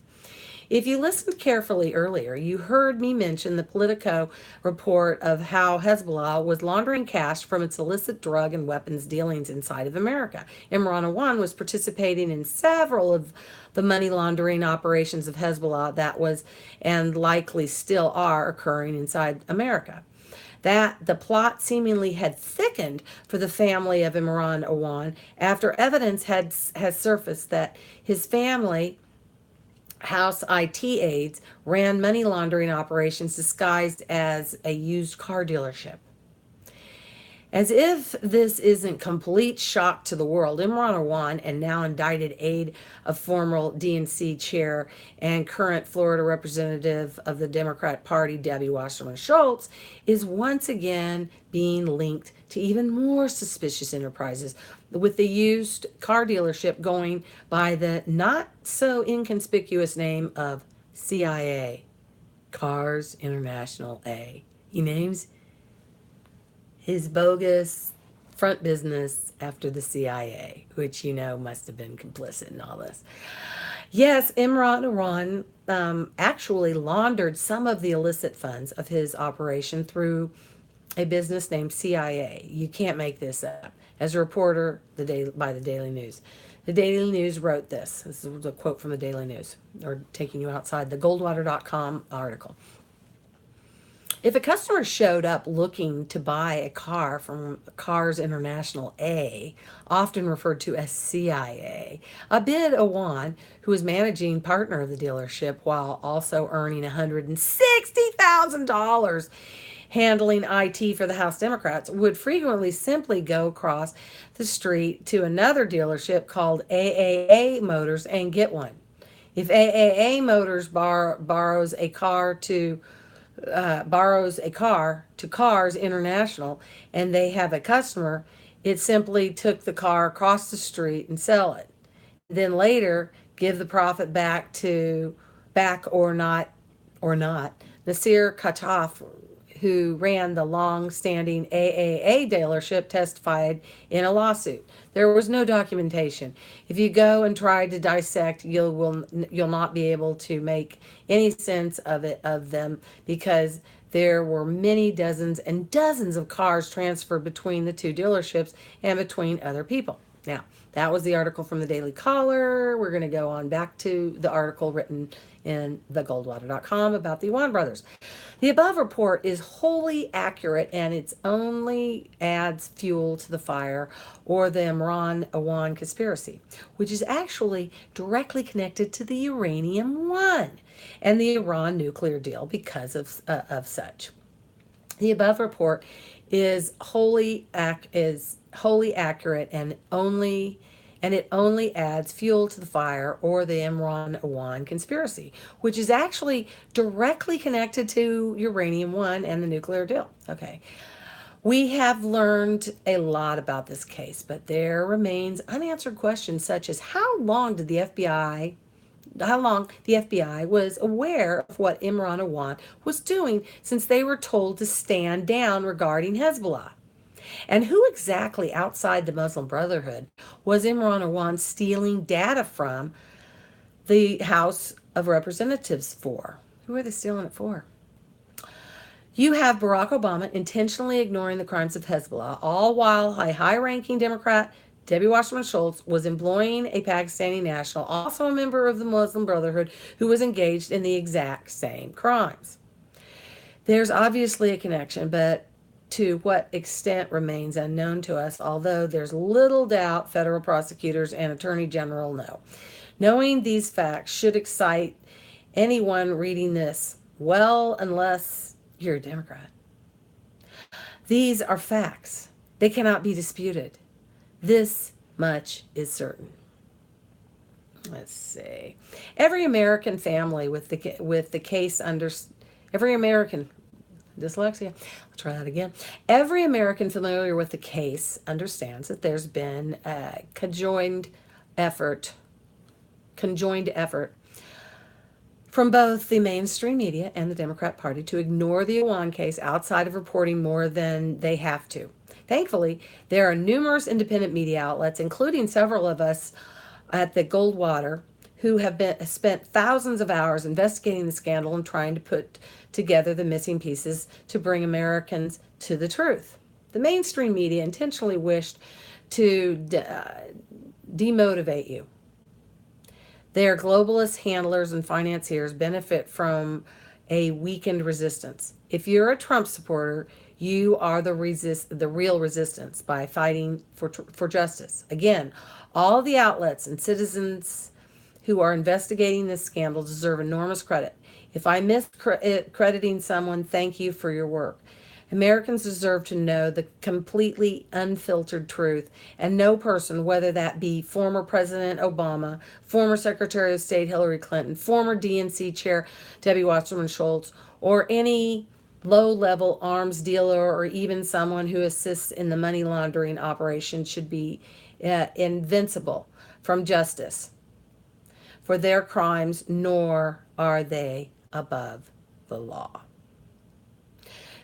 If you listened carefully earlier, you heard me mention the Politico report of how Hezbollah was laundering cash from its illicit drug and weapons dealings inside of America. Imran Awan was participating in several of the money laundering operations of Hezbollah that was, and likely still are, occurring inside America. That the plot seemingly had thickened for the family of Imran Awan after evidence has surfaced that his family House IT aides ran money laundering operations disguised as a used car dealership. As if this isn't complete shock to the world, Imran Awan, and now indicted aide of former DNC chair and current Florida representative of the Democrat Party, Debbie Wasserman Schultz, is once again being linked to even more suspicious enterprises, with the used car dealership going by the not so inconspicuous name of CIA, Cars International A. He names his bogus front business after the CIA, which you know must have been complicit in all this. Yes, Imran Awan actually laundered some of the illicit funds of his operation through a business named CIA. You can't make this up. As a reporter by the Daily News. The Daily News wrote this. This is a quote from the Daily News, or taking you outside the goldwater.com article. If a customer showed up looking to buy a car from Cars International A, often referred to as CIA, Abid Awan, who was managing partner of the dealership while also earning $160,000 handling IT for the House Democrats, would frequently simply go across the street to another dealership called AAA Motors and get one. If AAA Motors borrows a car to Cars International and they have a customer, it simply took the car across the street and sell it. Then later give the profit back or not. Nasir Khataf, who ran the long-standing AAA dealership, testified in a lawsuit. There was no documentation. If you go and try to dissect, you'll not be able to make any sense of them, because there were many dozens and dozens of cars transferred between the two dealerships and between other people. Now, that was the article from the Daily Caller. We're going to go on back to the article written in thegoldwater.com about the Awan brothers. The above report is wholly accurate, and it only adds fuel to the fire or the Imran Awan conspiracy, which is actually directly connected to the Uranium One and the Iran nuclear deal because of such. The above report is wholly accurate and only and it only adds fuel to the fire or the Imran Iran conspiracy, which is actually directly connected to Uranium One and the nuclear deal. Okay. We have learned a lot about this case, but there remains unanswered questions such as how long the FBI was aware of what Imran Awan was doing since they were told to stand down regarding Hezbollah. And who exactly outside the Muslim Brotherhood was Imran Awan stealing data from the House of Representatives for? Who are they stealing it for? You have Barack Obama intentionally ignoring the crimes of Hezbollah, all while a high-ranking Democrat, Debbie Wasserman Schultz, was employing a Pakistani national, also a member of the Muslim Brotherhood, who was engaged in the exact same crimes. There's obviously a connection, but to what extent remains unknown to us, although there's little doubt federal prosecutors and attorney general know. Knowing these facts should excite anyone reading this, well, unless you're a Democrat. These are facts. They cannot be disputed. This much is certain. Let's see. Every American family with the case under every American dyslexia. I'll try that again. Every American familiar with the case understands that there's been a conjoined effort from both the mainstream media and the Democrat Party to ignore the Iwan case outside of reporting more than they have to. Thankfully, there are numerous independent media outlets, including several of us at the Goldwater, who have spent thousands of hours investigating the scandal and trying to put together the missing pieces to bring Americans to the truth. The mainstream media intentionally wished to demotivate you. Their globalist handlers and financiers benefit from a weakened resistance. If you're a Trump supporter, you are the real resistance by fighting for justice. Again, all the outlets and citizens who are investigating this scandal deserve enormous credit. If I miss crediting someone, thank you for your work. Americans deserve to know the completely unfiltered truth, and no person, whether that be former President Obama, former Secretary of State Hillary Clinton, former DNC Chair Debbie Wasserman Schultz, or any low-level arms dealer or even someone who assists in the money laundering operation should be invincible from justice for their crimes, nor are they above the law.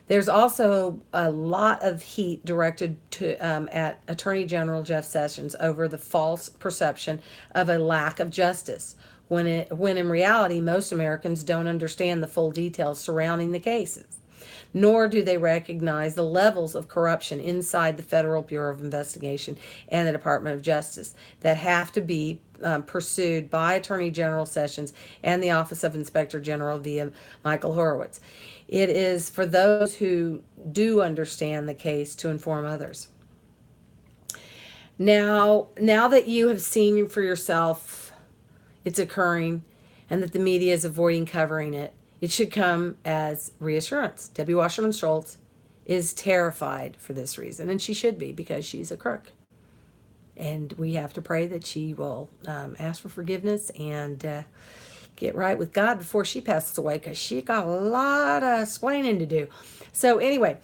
There's also a lot of heat directed to at Attorney General Jeff Sessions over the false perception of a lack of justice, when in reality most Americans don't understand the full details surrounding the cases, nor do they recognize the levels of corruption inside the Federal Bureau of Investigation and the Department of Justice that have to be pursued by Attorney General Sessions and the Office of Inspector General via Michael Horowitz. It is for those who do understand the case to inform others. Now that you have seen for yourself it's occurring and that the media is avoiding covering it, it should come as reassurance. Debbie Wasserman Schultz is terrified for this reason, and she should be, because she's a crook. And we have to pray that she will ask for forgiveness and get right with God before she passes away, because she got a lot of explaining to do. So anyway,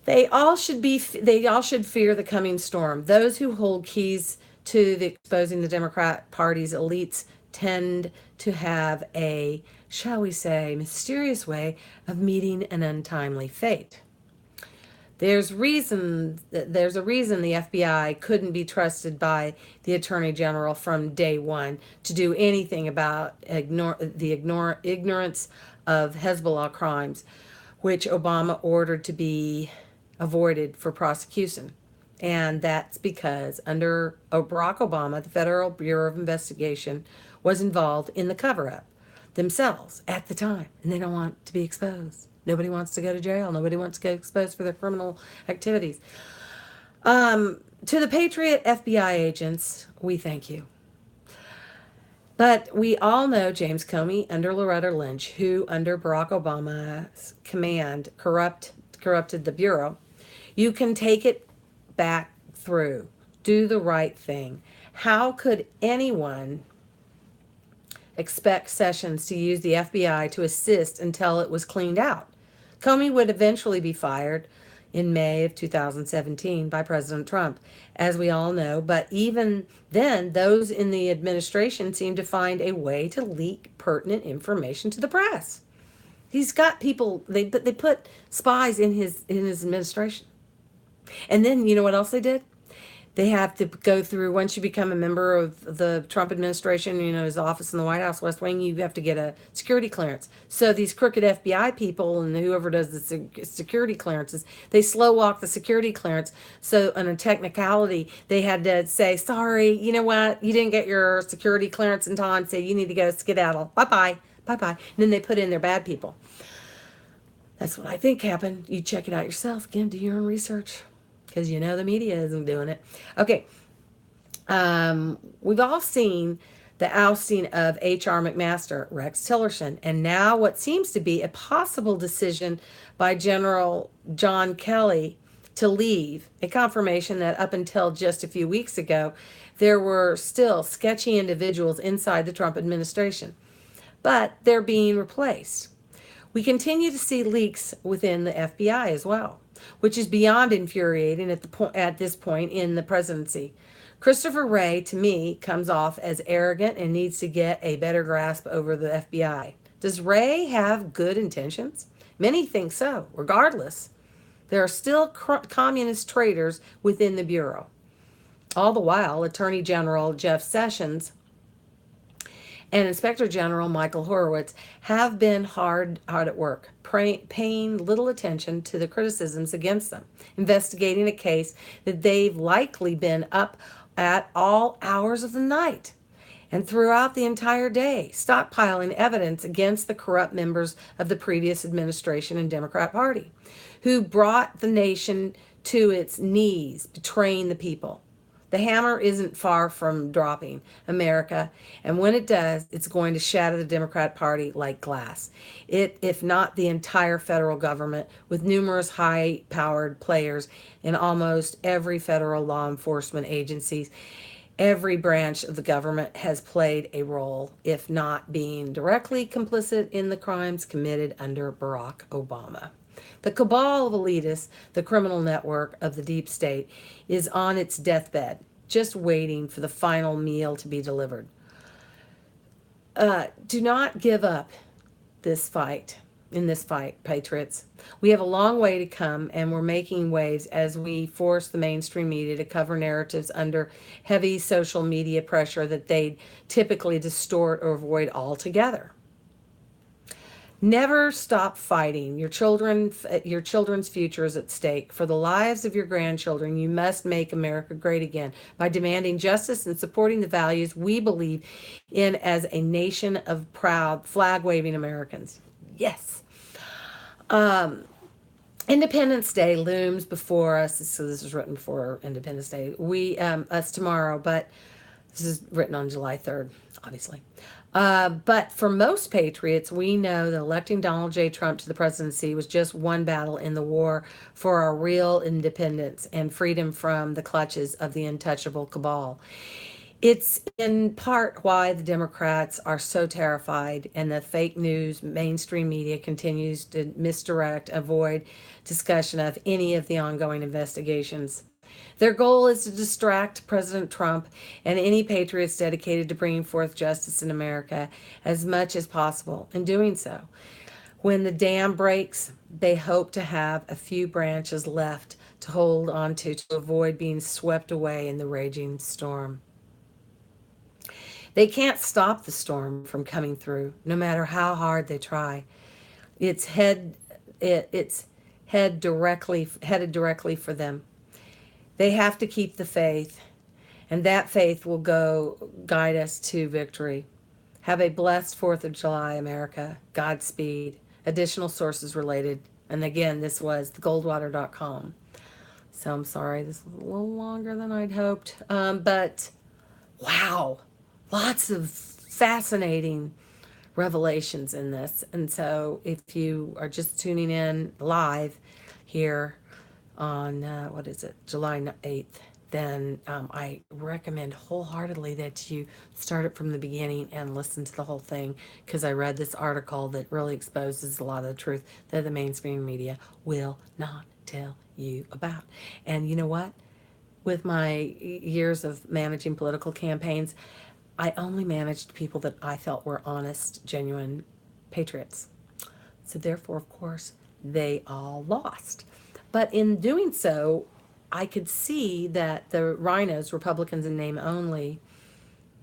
they all should fear the coming storm. Those who hold keys to exposing the Democrat Party's elites tend to have a, shall we say, mysterious way of meeting an untimely fate. There's a reason the FBI couldn't be trusted by the Attorney General from day one to do anything about ignorance of Hezbollah crimes, which Obama ordered to be avoided for prosecution. And that's because under Barack Obama, the Federal Bureau of Investigation was involved in the cover-up themselves at the time, and they don't want to be exposed. Nobody wants to go to jail. Nobody wants to get exposed for their criminal activities. To the Patriot FBI agents, we thank you. But we all know James Comey under Loretta Lynch, who under Barack Obama's command corrupted the Bureau. You can take it back through. Do the right thing. How could anyone expect Sessions to use the FBI to assist until it was cleaned out? Comey would eventually be fired in May of 2017 by President Trump, as we all know. But even then, those in the administration seemed to find a way to leak pertinent information to the press. He's got people, they put spies in his administration. And then, you know what else they did? They have to go through, once you become a member of the Trump administration, you know, his office in the White House, West Wing, you have to get a security clearance. So these crooked FBI people and whoever does the security clearances, they slow walk the security clearance. So on a technicality, they had to say, sorry, you know what? You didn't get your security clearance in time, so you need to go skedaddle. Bye-bye. Bye-bye. And then they put in their bad people. That's what I think happened. You check it out yourself. Again, do your own research, because you know the media isn't doing it. Okay. We've all seen the ousting of H.R. McMaster, Rex Tillerson, and now what seems to be a possible decision by General John Kelly to leave, a confirmation that up until just a few weeks ago, there were still sketchy individuals inside the Trump administration, but they're being replaced. We continue to see leaks within the FBI as well, which is beyond infuriating at this point in the presidency. Christopher Wray, to me, comes off as arrogant and needs to get a better grasp over the FBI. Does Wray have good intentions? Many think so. Regardless, there are still communist traitors within the Bureau. All the while, Attorney General Jeff Sessions and Inspector General Michael Horowitz have been hard at work, paying little attention to the criticisms against them, investigating a case that they've likely been up at all hours of the night and throughout the entire day, stockpiling evidence against the corrupt members of the previous administration and Democrat Party, who brought the nation to its knees, betraying the people. The hammer isn't far from dropping America, and when it does, it's going to shatter the Democrat Party like glass. If not the entire federal government, with numerous high-powered players in almost every federal law enforcement agencies. Every branch of the government has played a role, if not being directly complicit in the crimes committed under Barack Obama. The cabal of elitists, the criminal network of the deep state, is on its deathbed, just waiting for the final meal to be delivered. Do not give up in this fight, patriots. We have a long way to come, and we're making waves as we force the mainstream media to cover narratives under heavy social media pressure that they typically distort or avoid altogether. Never stop fighting. Your children's future is at stake. For the lives of your grandchildren, you must make America great again by demanding justice and supporting the values we believe in as a nation of proud, flag-waving Americans. Yes. Independence Day looms before us. So this is written before Independence Day. Us tomorrow, but this is written on July 3rd, obviously. But for most patriots, we know that electing Donald J. Trump to the presidency was just one battle in the war for our real independence and freedom from the clutches of the untouchable cabal. It's in part why the Democrats are so terrified, and the fake news mainstream media continues to misdirect, avoid discussion of any of the ongoing investigations. Their goal is to distract President Trump and any patriots dedicated to bringing forth justice in America as much as possible. In doing so, when the dam breaks, they hope to have a few branches left to hold on to avoid being swept away in the raging storm. They can't stop the storm from coming through, no matter how hard they try. It's headed directly for them. They have to keep the faith, and that faith will guide us to victory. Have a blessed 4th of July, America. Godspeed. Additional sources related. And again, this was thegoldwater.com. So I'm sorry, this was a little longer than I'd hoped. But wow, lots of fascinating revelations in this. And so if you are just tuning in live here on, July 8th, then I recommend wholeheartedly that you start it from the beginning and listen to the whole thing, because I read this article that really exposes a lot of the truth that the mainstream media will not tell you about. And you know what? With my years of managing political campaigns, I only managed people that I felt were honest, genuine patriots. So therefore, of course, they all lost. But in doing so, I could see that the rhinos, Republicans in name only,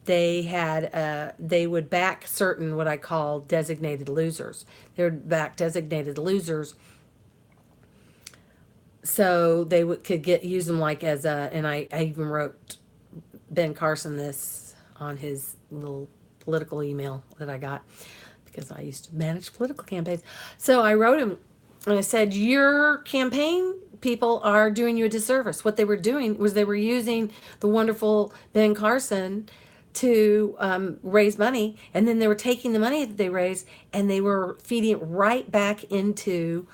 they would back certain what I call designated losers. They would back designated losers, so they could use them like as a. And I even wrote Ben Carson this on his little political email that I got, because I used to manage political campaigns. So I wrote him and I said, your campaign people are doing you a disservice. What they were doing was they were using the wonderful Ben Carson to raise money, and then they were taking the money that they raised and they were feeding it right back into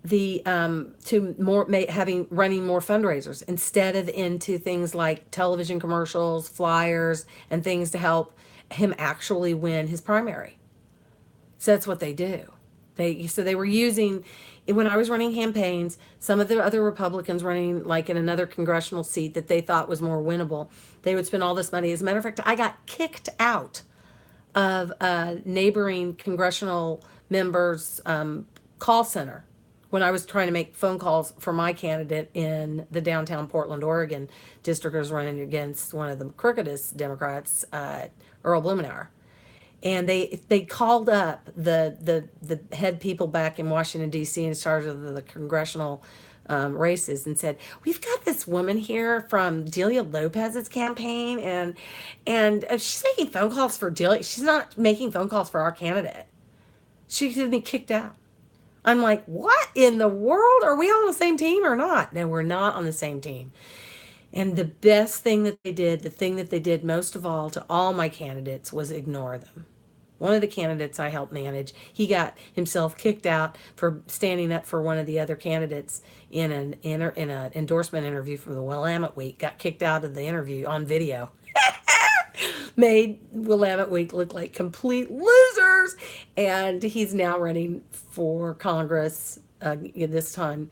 the to more having running more fundraisers instead of into things like television commercials, flyers, and things to help him actually win his primary. So that's what they do. They were using, when I was running campaigns, some of the other Republicans running like in another congressional seat that they thought was more winnable, they would spend all this money. As a matter of fact, I got kicked out of a neighboring congressional member's call center when I was trying to make phone calls for my candidate in the downtown Portland, Oregon district. I was running against one of the crookedest Democrats, Earl Blumenauer. And they called up the head people back in Washington, D.C. in charge of the congressional races, and said, we've got this woman here from Delia Lopez's campaign, and she's making phone calls for Delia. She's not making phone calls for our candidate. She could be kicked out. I'm like, what in the world? Are we on the same team or not? No, we're not on the same team. And the best thing that they did, the thing that they did most of all to all my candidates, was ignore them. One of the candidates I helped manage, he got himself kicked out for standing up for one of the other candidates in an endorsement interview for the Willamette Week. Got kicked out of the interview on video. Made Willamette Week look like complete losers. And he's now running for Congress this time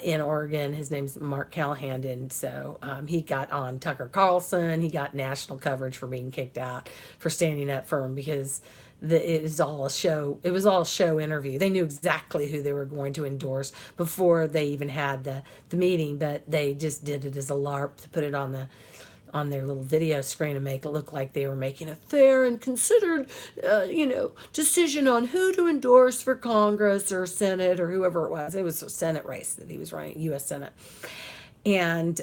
in Oregon. His name's Mark Callahan. And so he got on Tucker Carlson. He got national coverage for being kicked out for standing up for him, because it was all a show. It was all a show interview. They knew exactly who they were going to endorse before they even had the meeting, but they just did it as a LARP to put it on their little video screen and make it look like they were making a fair and considered, decision on who to endorse for Congress or Senate or whoever it was. It was a Senate race that he was running, U.S. Senate. And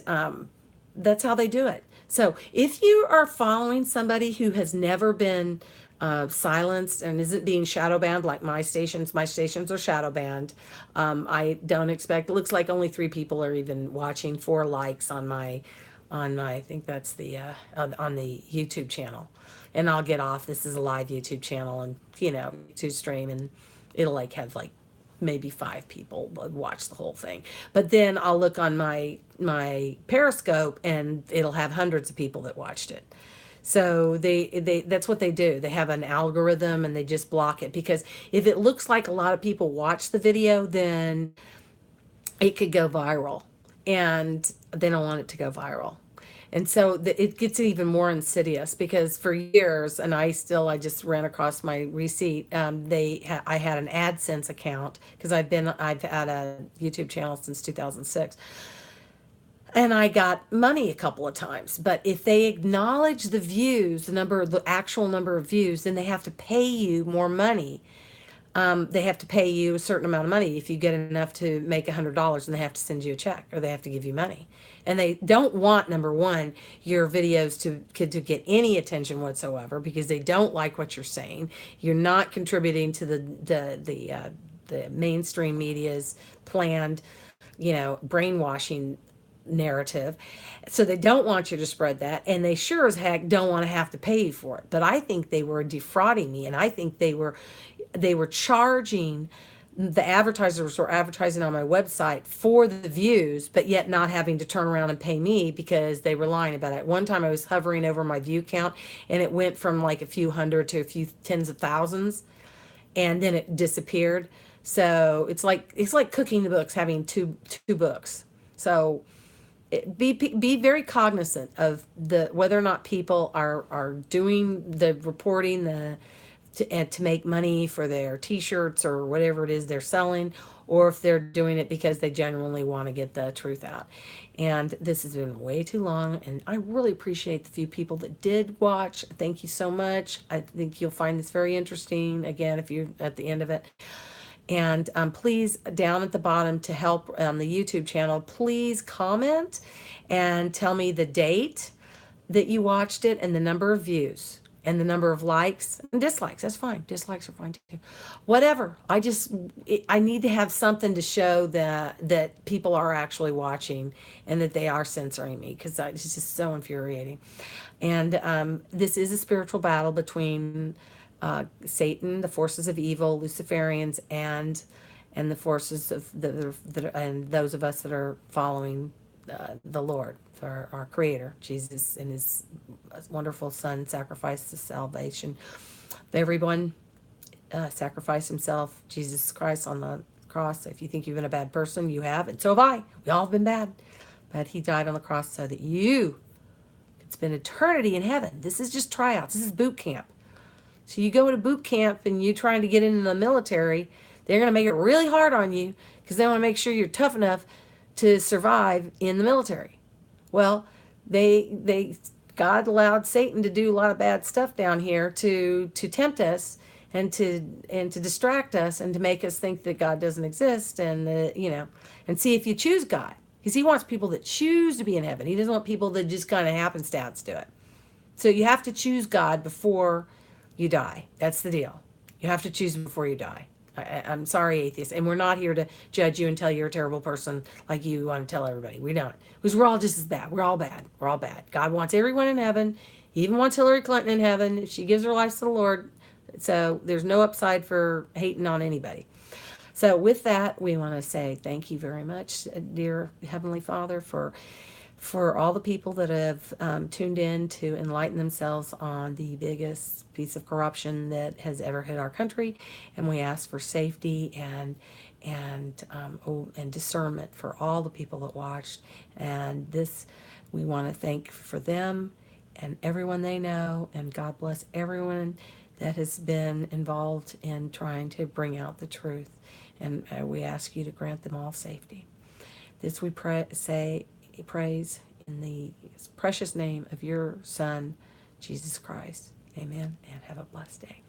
that's how they do it. So if you are following somebody who has never been silenced and isn't being shadow banned like my stations are shadow banned. I don't expect, it looks like only 3 people are even watching, 4 likes on my I think that's the on the YouTube channel. And I'll get off. This is a live YouTube channel, and YouTube stream, and it'll like have like maybe 5 people watch the whole thing. But then I'll look on my Periscope, and it'll have hundreds of people that watched it. So they that's what they do. They have an algorithm, and they just block it, because if it looks like a lot of people watch the video, then it could go viral. And they don't want it to go viral. And so it gets even more insidious, because for years, and I just ran across my receipt, I had an AdSense account, because I've had a YouTube channel since 2006. And I got money a couple of times. But if they acknowledge the views, the actual number of views, then they have to pay you more money. They have to pay you a certain amount of money. If you get enough to make $100, and they have to send you a check, or they have to give you money. And they don't want, number one, your videos to get any attention whatsoever, because they don't like what you're saying. You're not contributing to the mainstream media's planned, brainwashing narrative. So they don't want you to spread that, and they sure as heck don't want to have to pay you for it. But I think they were defrauding me, and I think they were charging the advertisers were advertising on my website for the views, but yet not having to turn around and pay me because they were lying about it. One time I was hovering over my view count and it went from like a few hundred to a few tens of thousands, and then it disappeared. So it's like cooking the books, having two books. So be very cognizant of the whether or not people are doing the reporting and to make money for their t-shirts or whatever it is they're selling, or if they're doing it because they genuinely want to get the truth out. And this has been way too long, and I really appreciate the few people that did watch. Thank you so much. I think you'll find this very interesting, again, if you're at the end of it. And please, down at the bottom to help on the YouTube channel, please comment and tell me the date that you watched it and the number of views and the number of likes and dislikes. That's fine. Dislikes are fine too. Whatever. I need to have something to show that people are actually watching and that they are censoring me, because it's just so infuriating. And this is a spiritual battle between Satan, the forces of evil, Luciferians, and the forces of and those of us that are following the Lord, our Creator, Jesus, and His wonderful Son sacrificed the salvation of everyone. Sacrificed Himself, Jesus Christ, on the cross. If you think you've been a bad person, you have, and so have I. We all have been bad, but He died on the cross so that you could spend eternity in heaven. This is just tryouts. This is boot camp. So you go to boot camp and you're trying to get into the military, they're going to make it really hard on you because they want to make sure you're tough enough to survive in the military. Well, God allowed Satan to do a lot of bad stuff down here to tempt us and to distract us and to make us think that God doesn't exist, and and see if you choose God, because He wants people that choose to be in heaven. He doesn't want people that just kind of happenstance do it. So you have to choose God before you die. That's the deal. You have to choose before you die. I'm sorry, atheists, and we're not here to judge you and tell you're a terrible person like you want to tell everybody. We don't, because we're all just as bad. We're all bad. We're all bad. God wants everyone in heaven. He even wants Hillary Clinton in heaven if she gives her life to the Lord. So there's no upside for hating on anybody. So with that, we want to say thank you very much, dear Heavenly Father, for all the people that have tuned in to enlighten themselves on the biggest piece of corruption that has ever hit our country. And we ask for safety and discernment for all the people that watched. And this, we want to thank for them and everyone they know. And God bless everyone that has been involved in trying to bring out the truth. And we ask you to grant them all safety. This we praise in the precious name of your Son, Jesus Christ. Amen, and have a blessed day.